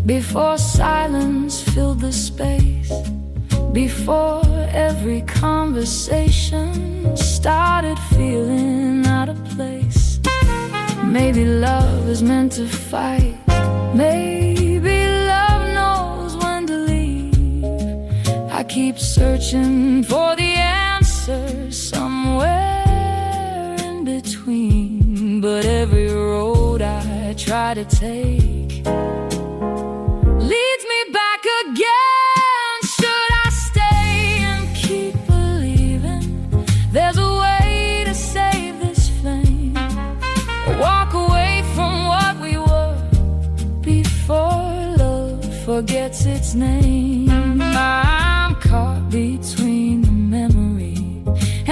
before silence filled the space, before every conversation started feeling out of place. Maybe love is meant to fight, maybe love knows when to leave. I keep searching for the answer somewhere in between, but every road I try to take leads me back again. Should I stay and keep believing there's a way to save this flame, or walk away from what we were before love forgets its name? I'm caught between the memory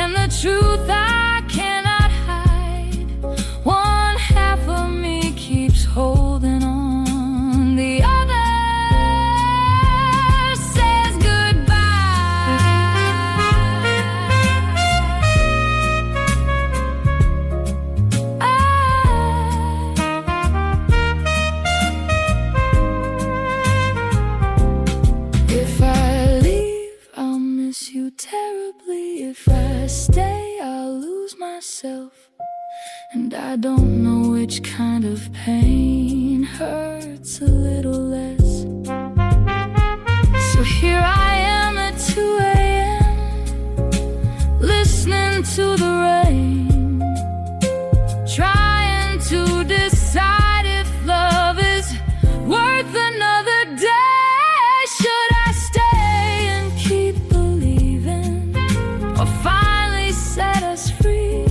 and the truth I cannot hide. One half of me keeps holding on, the other says goodbye. If I leave, I'll miss you terribly. If I stay, I'll lose myself. And I don't know which kind of pain hurts a little less. So here I am at 2 a.m., listening to the rain, trying to decide if love is worth another day. Should I stay and keep believing, or finally set us free?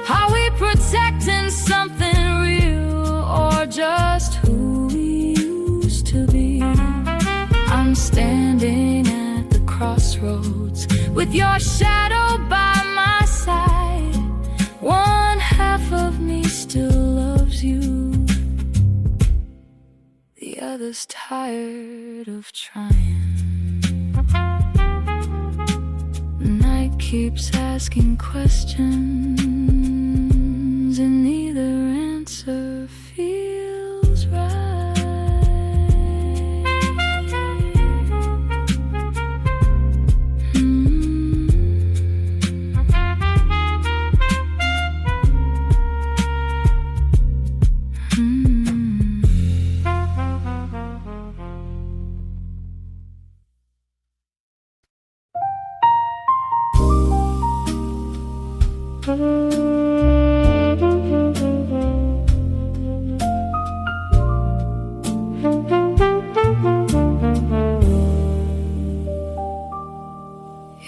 Are we protecting something real, or just who we used to be? I'm standing at the crossroads with your shadow by my side. One half of me still loves you, the other's tired of trying. The night keeps asking questions, and neither answer feels right.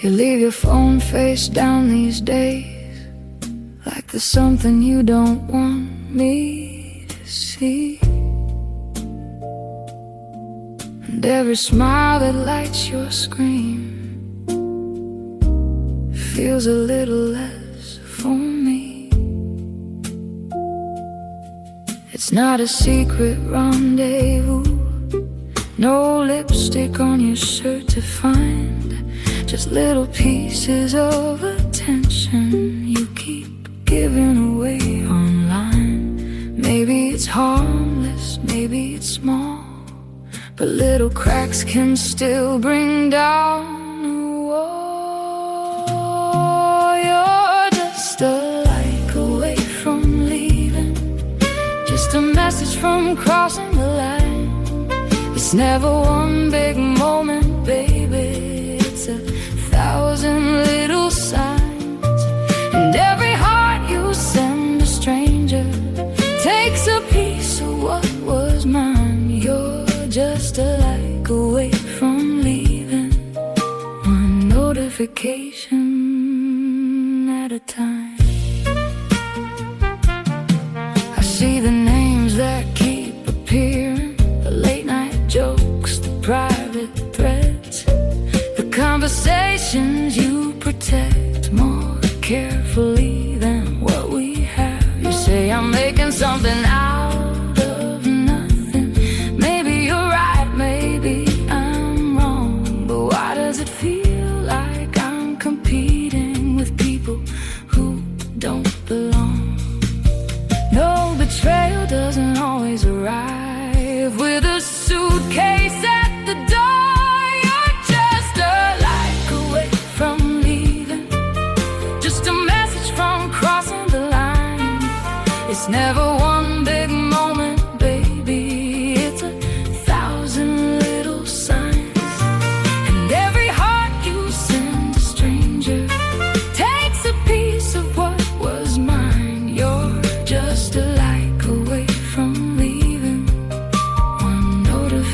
You leave your phone face down these days, like there's something you don't want me to see. And every smile that lights your screen feels a little less for me. It's not a secret rendezvous, no lipstick on your shirt to find, just little pieces of attention you keep giving away online. Maybe it's harmless, maybe it's small, but little cracks can still bring down a wall. You're just a like away from leaving, just a message from crossing the line. It's never one big moment, baby, it's 1,000 little signs. And every heart you send a stranger takes a piece of what was mine. You're just a like away from leaving, one notification at a time. I see the names that keep appearing, the late night jokes, the private threads, the conversations you protect more carefully than what we have. You say I'm making something out of nothing. Maybe you're right, maybe I'm wrong, but why does it feel like I'm competing with people who don't belong? No, betrayal doesn't always arrive with a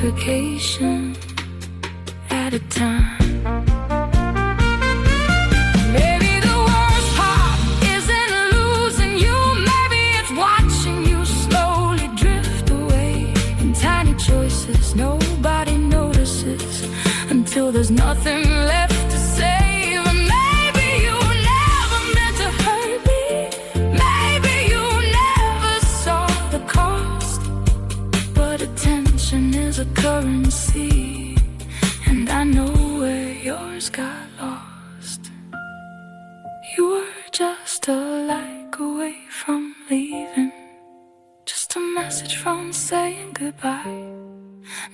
notification at a time. Maybe the worst part isn't losing you. Maybe it's watching you slowly drift away in tiny choices nobody notices until there's nothing left to say. Maybe you never meant to hurt me. Maybe you never saw the cost. But attention is a currency, and I know where yours got lost. You were just a like away from leaving, just a message from saying goodbye.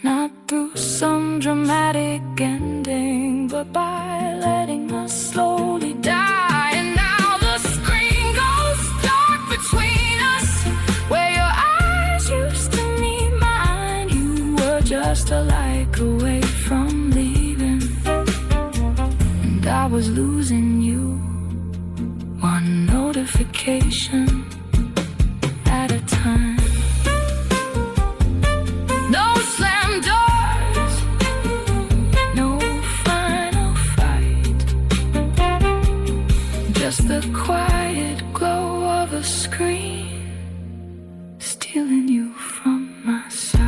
Not through some dramatic ending, but by letting us slowly die. And now the screen goes dark between us, where your eyes used to meet mine. You were just a like away from leaving, and I was losing you, one notification at a time. No slam doors, no final fight, just the quiet glow of a screen stealing you from my side.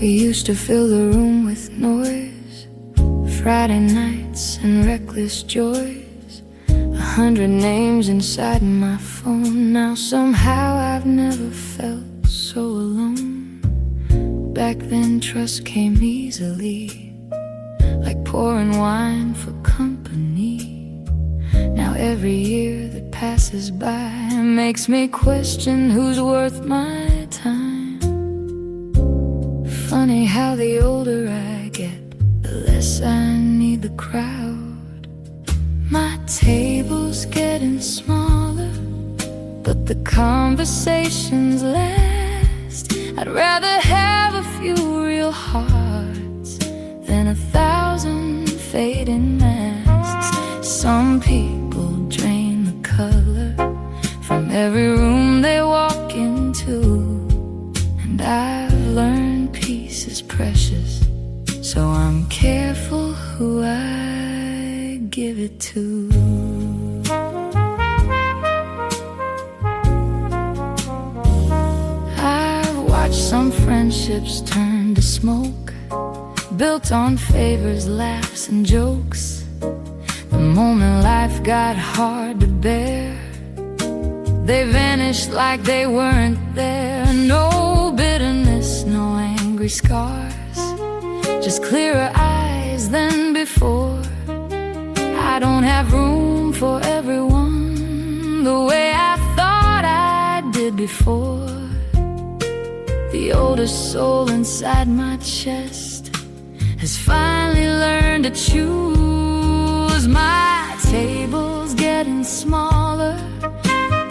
We used to fill the room with noise, Friday nights and reckless joys. 100 names inside my phone. Now somehow I've never felt so alone. Back then trust came easily, like pouring wine for company. Now every year that passes by makes me question who's worth my time. Funny how the older I get, the less I need the crowd. My table's getting smaller, but the conversations last. I'd rather have a few real hearts than 1,000 fading masks. Some people drain the color from every room they walk into, and I've learned peace is precious, so I'm careful who I give it to. I've watched some friendships turn to smoke, built on favors, laughs, and jokes. The moment life got hard to bear, they vanished like they weren't there. No bitterness, no angry scars, just clearer eyes than before. I don't have room for everyone the way I thought I did before. The oldest soul inside my chest has finally learned to choose. My table's getting smaller,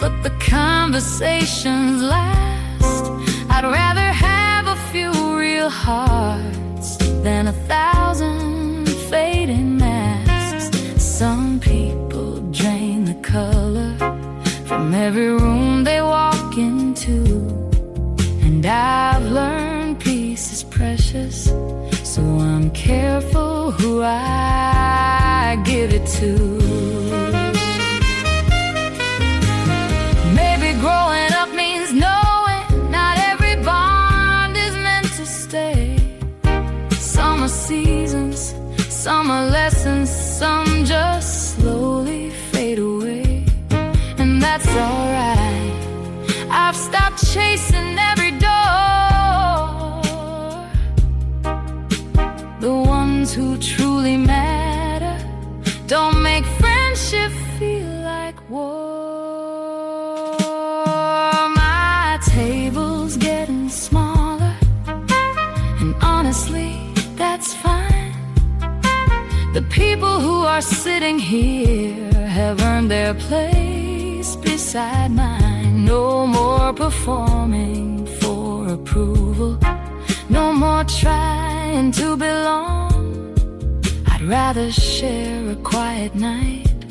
but the conversations last. I'd rather have a few real hearts than 1,000 fading masks. Some people drain the color from every room they walk into, and I've learned peace is precious, so I'm careful who I give it to. Maybe growing up means knowing not every bond is meant to stay. Some are seasons, some are lessons, some just slowly fade away, and that's alright. I've stopped chasing every door. The ones who truly matter don't make friendship feel like war. My people who are sitting here have earned their place beside mine. No more performing for approval, no more trying to belong. I'd rather share a quiet night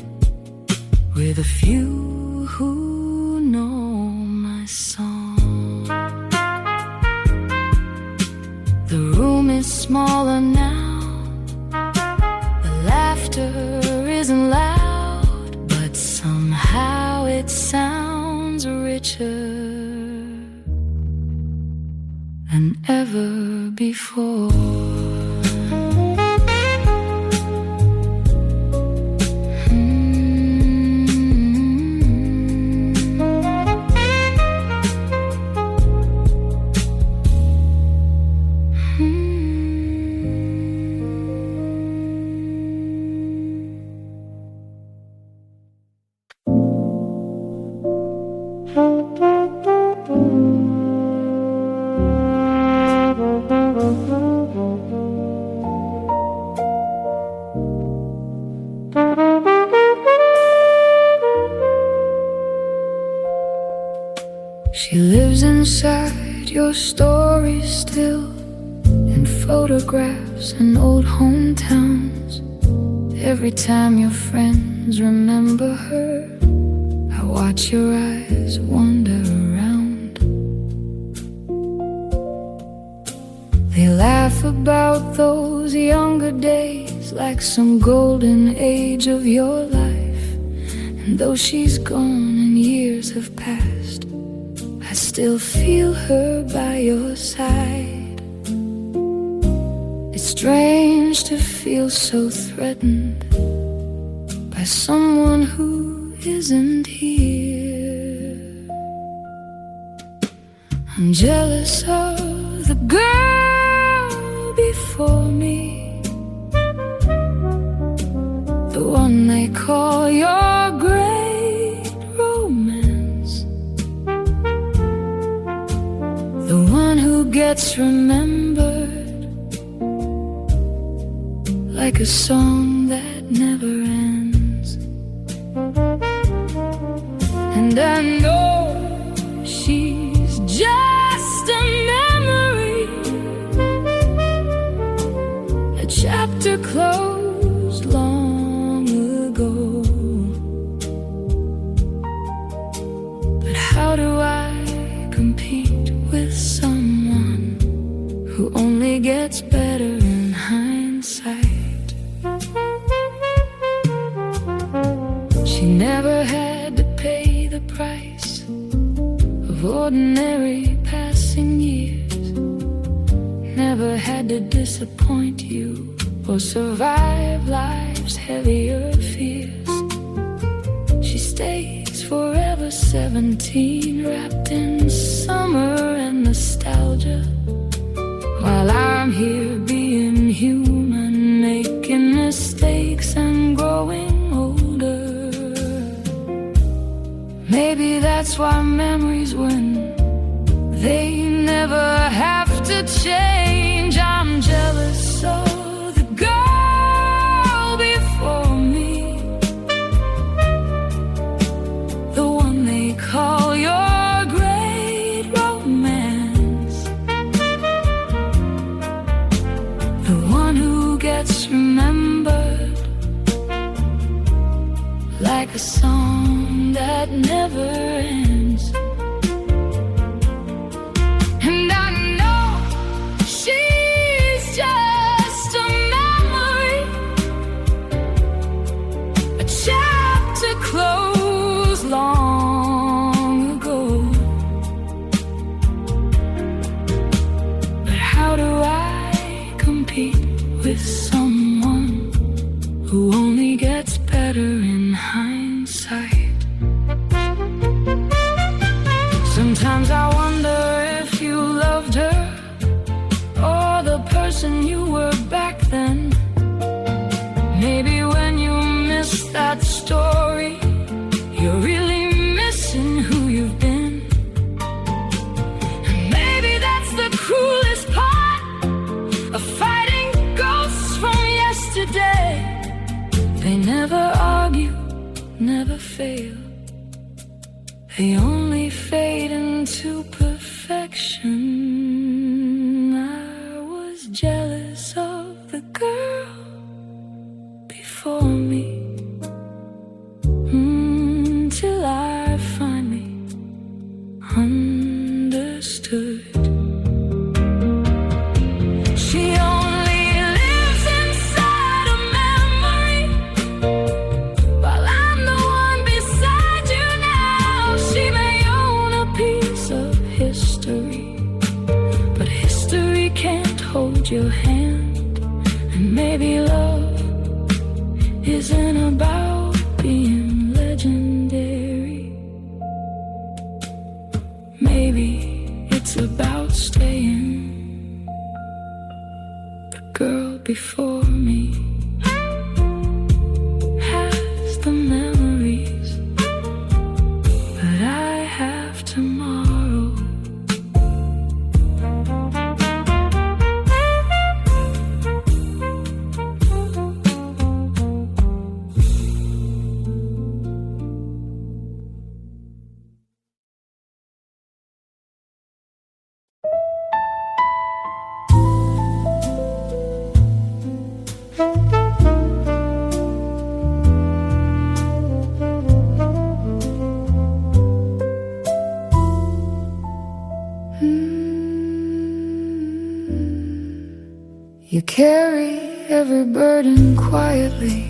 with a few who know my song. The room is smaller now, the laughter isn't loud, but somehow it sounds richer than ever before. She lives inside your stories still, in photographs and old hometowns. Every time your friends remember her, I watch your eyes wander around. They laugh about those younger days like some golden age of your life. And though she's gone and years have passed, I still feel her by your side. It's strange to feel so threatened by someone who isn't here. I'm jealous of the girl before me, the one they call your great romance, the one who gets remembered like a song that never ends. And I know she's just a memory, a chapter closed long ago. But how do I compete with someone who only gets better in hindsight? She never had to pay the price of ordinary passing years, never had to disappoint you or survive life's heavier fears. She stays forever 17, wrapped in summer and nostalgia, while I'm here being human, making mistakes and growing older. Maybe that's why memories win, they never have to change. I'm jealous of the girl before me, the one they call your great romance, the one who gets remembered like a song that never ends. And I know she's just a memory, a chapter closed long ago. But how do I compete with someone who only gets better in hindsight? Sometimes I wonder if you loved her or the person you were back then. Maybe when you miss that story, you're really missing who you've been. And maybe that's the cruelest part of fighting ghosts from yesterday. they only fade into perfection. I was jealous of the girl before me, till I finally understood. She only lives inside a memory, while I'm the one beside you now. She may own a piece of history, but history can't hold your hand. And maybe love isn't about being legendary. Maybe it's about staying the girl before me has the memories, but I have tomorrow. You carry every burden quietly,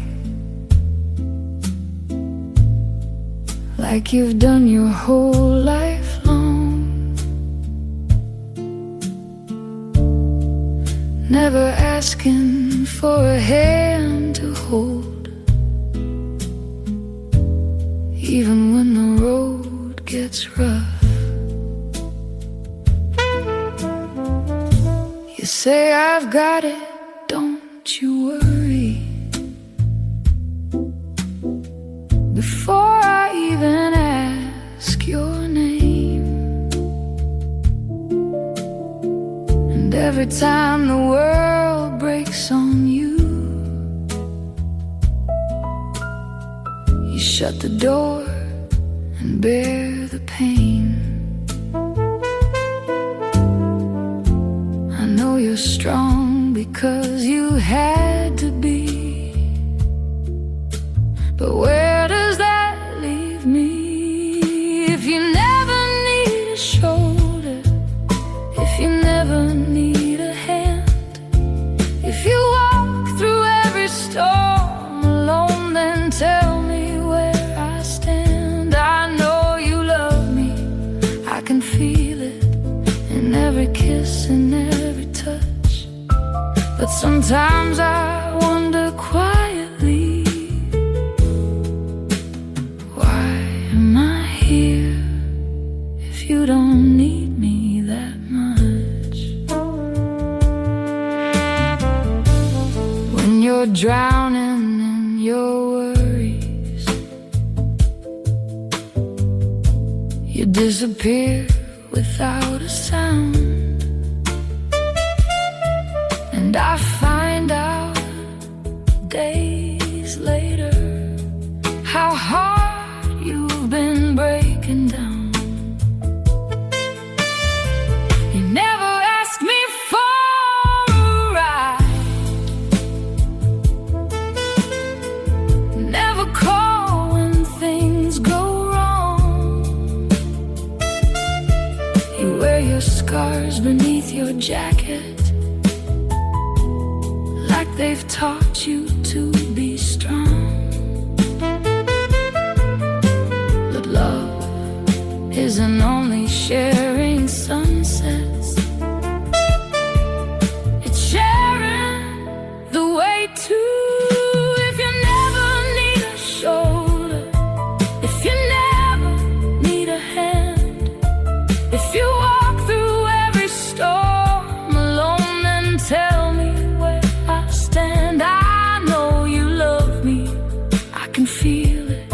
like you've done your whole life long. Never asking for a hand to hold, even when the road gets rough. You say, I've got it, don't you worry. Before I even ask your name, and every time the world breaks on you, you shut the door and bear the pain. I know you're strong because you had to be, but where does that leave me? If you never need a shoulder, if you never need a hand, if you walk through every storm alone, then tell me where I stand. I know you love me, I can feel it in every kiss and every touch. But sometimes I wonder quietly, why am I here if you don't need me that much? When you're drowning in your worries, you disappear without a sound. And I find out days later how hard you've been breaking down. You never asked me for a ride, never call when things go wrong. You wear your scars beneath your jacket, like they've taught you to be strong. But love isn't only sharing sunsets, it's sharing the way too. If you never need a shoulder, if you never need a hand, if you walk through every storm alone, then tell me where I stand. I know you love me, I can feel it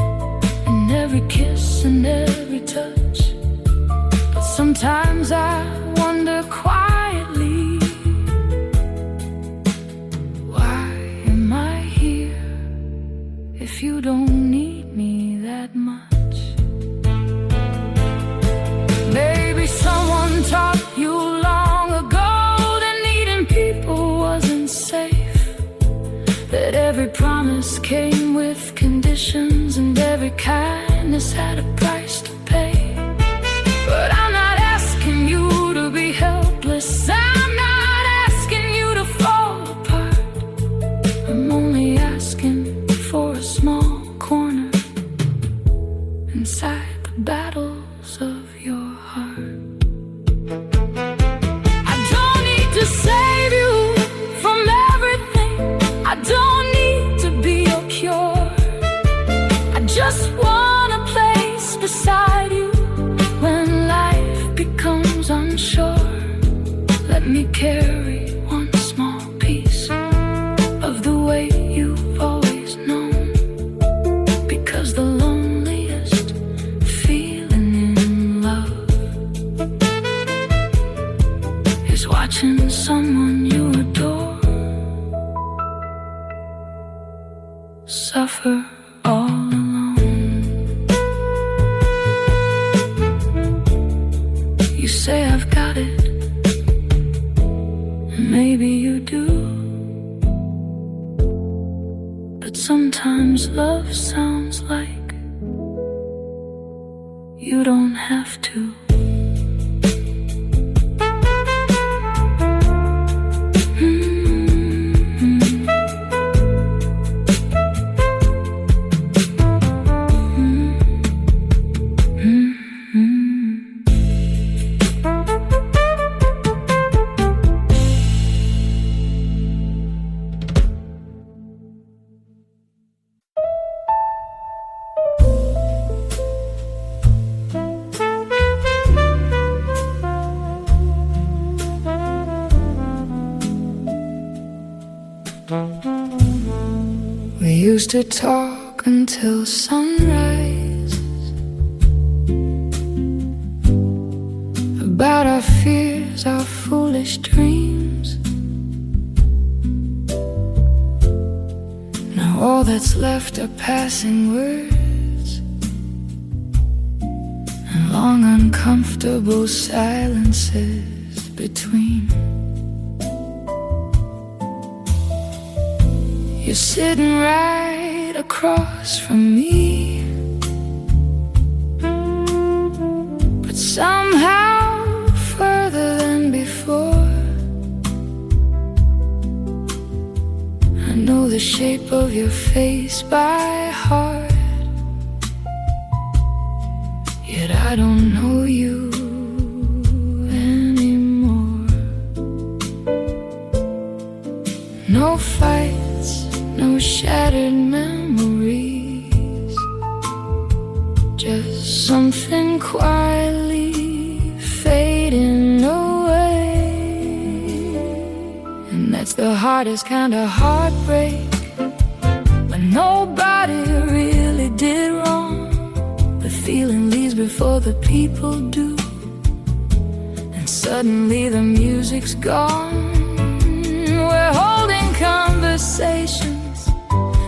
in every kiss and every touch. But sometimes I wonder quietly, why am I here if you don't need me that much? kindness had a price to pay. But I'm not asking you to be helpless. I'm not asking you to fall apart. I'm only asking for a small corner inside the battles of your heart. I don't need to save you from everything. I don't need to be your cure. I just want a place beside you when life becomes unsure. Let me carry one small piece of the way you've always known. Because the loneliest feeling in love is watching someone you adore suffer all alone. You say I've got it, and maybe you do. But sometimes love sounds like you don't have to. We used to talk until sunrise about our fears, our foolish dreams. Now all that's left are passing words and long uncomfortable silences between. You're sitting right across from me, but somehow further than before. I know the shape of your face by heart, yet I don't know you anymore. No fights, no shattered memories, just something quietly fading away. And that's the hardest kind of heartbreak, when nobody really did wrong. The feeling leaves before the people do, and suddenly the music's gone. We're holding conversations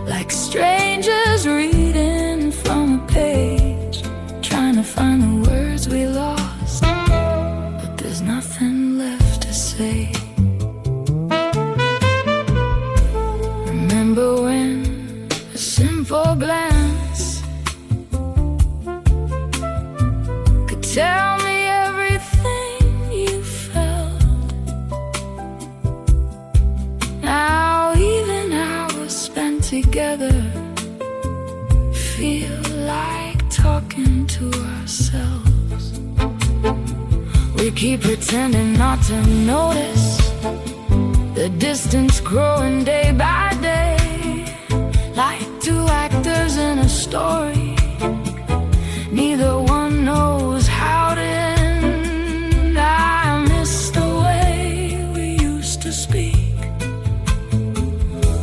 like strangers reading from a page, trying to find the words we lost, but there's nothing left to say. Remember when a simple glance could tell me everything you felt? Now even hours spent together feel like talking to ourselves. We keep pretending not to notice the distance growing day by day, like two actors in a story. Neither one knows how to end. I miss the way we used to speak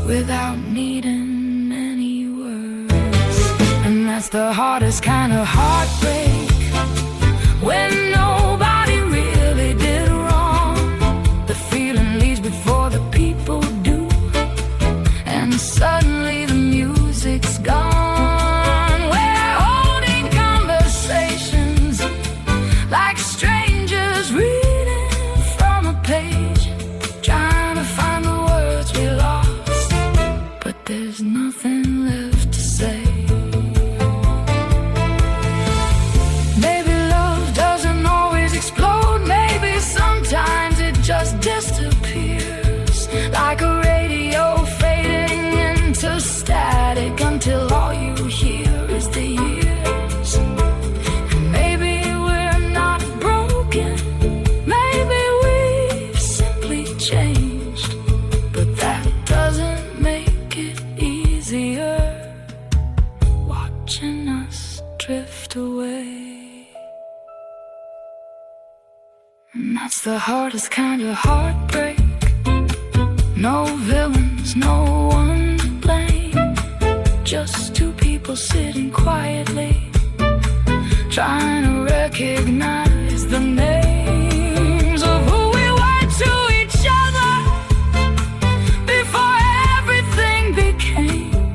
without needing any words. And that's the hardest kind of heartbreak, when nobody really did wrong. The feeling leaves before the people do, and suddenly the music's gone. We're holding conversations like strangers reading from a page, trying to find the words we lost, but there's nothing left to say. And that's the hardest kind of heartbreak. No villains, no one to blame. Just two people sitting quietly, trying to recognize the names of who we were to each other before everything became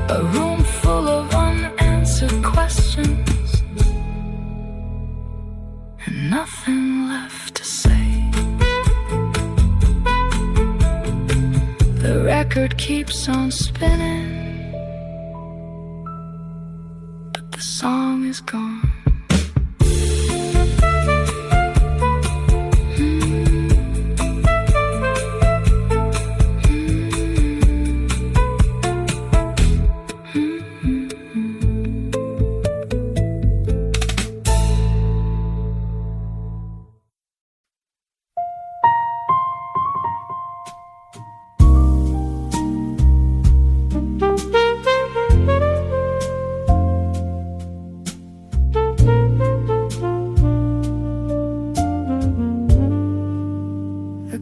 a room full of unanswered questions and nothing left to say. The record keeps on spinning, but the song is gone.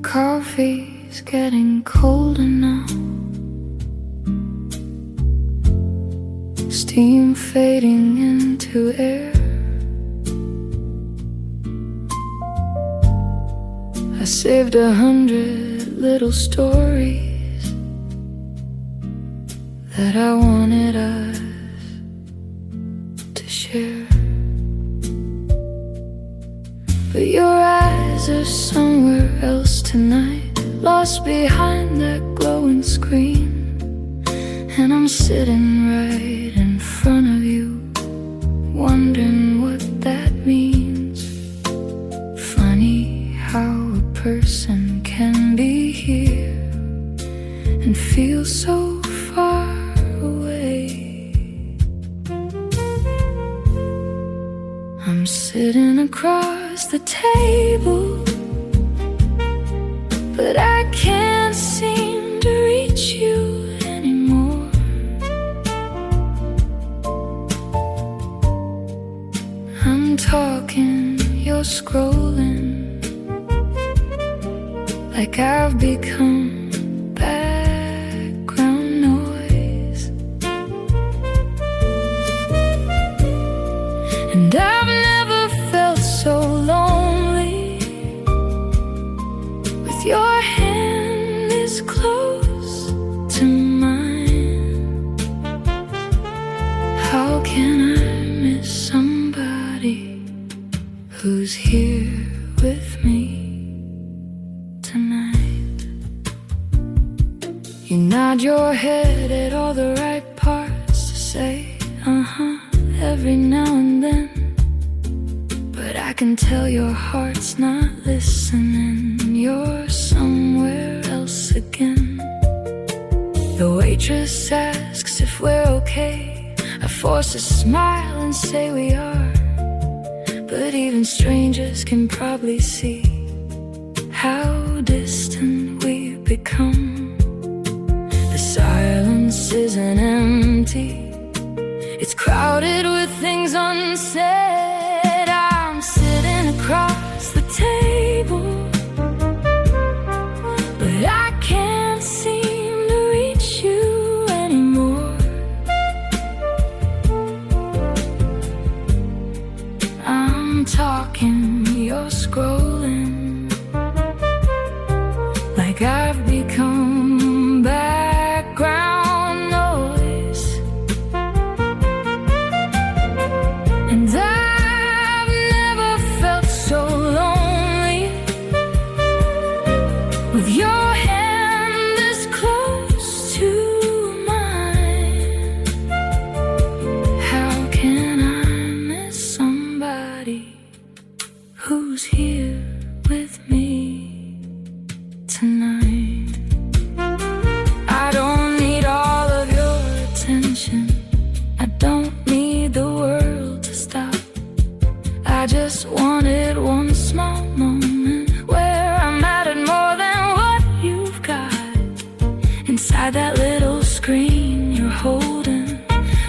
Coffee's getting colder now, steam fading into air. I saved 100 little stories that I wanted us to share. But your eyes are somewhere else tonight, lost behind that glowing screen. And I'm sitting right in front of you, wondering what that means. Funny how a person can be here and feel so far away. I'm sitting across the table, but I can't seem to reach you anymore. I'm talking, you're scrolling, like I've become background noise. And I've never felt so lonely with your hand this close to mine. How can I miss somebody who's here with me tonight? You nod your head at all the right parts to say uh-huh every now and then, but I can tell your heart's not listening. You're somewhere else again. The waitress asks if we're okay. I force a smile and say we are, but even strangers can probably see how distant we've become. The silence isn't empty, it's crowded with things unsaid. I'm sitting across the table, but I can't seem to reach you anymore. I'm talking, you're scrolling, like I've become background noise. And I've never felt so lonely with your hand this close to mine. How can I miss somebody who's here with me tonight? I don't need all of your attention, I don't need the world to stop. I just wanted one small moment where I mattered more than what you've got. Inside that little screen you're holding,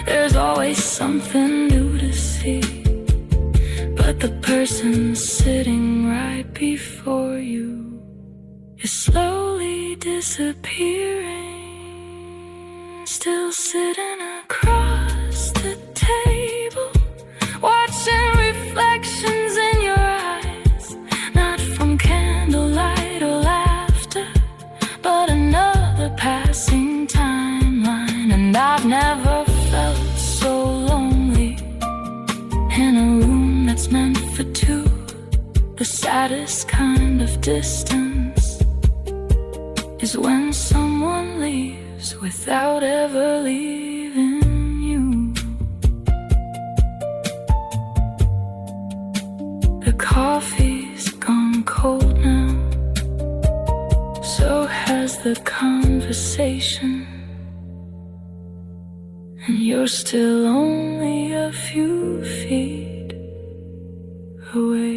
there's always something new to see, but the person sitting right is slowly disappearing. Still sitting across the table, watching reflections in your eyes, not from candlelight or laughter, but another passing timeline. And I've never felt so lonely in a room that's meant for two. The saddest kind of distance is when someone leaves without ever leaving you. The coffee's gone cold now, so has the conversation, and you're still only a few feet away.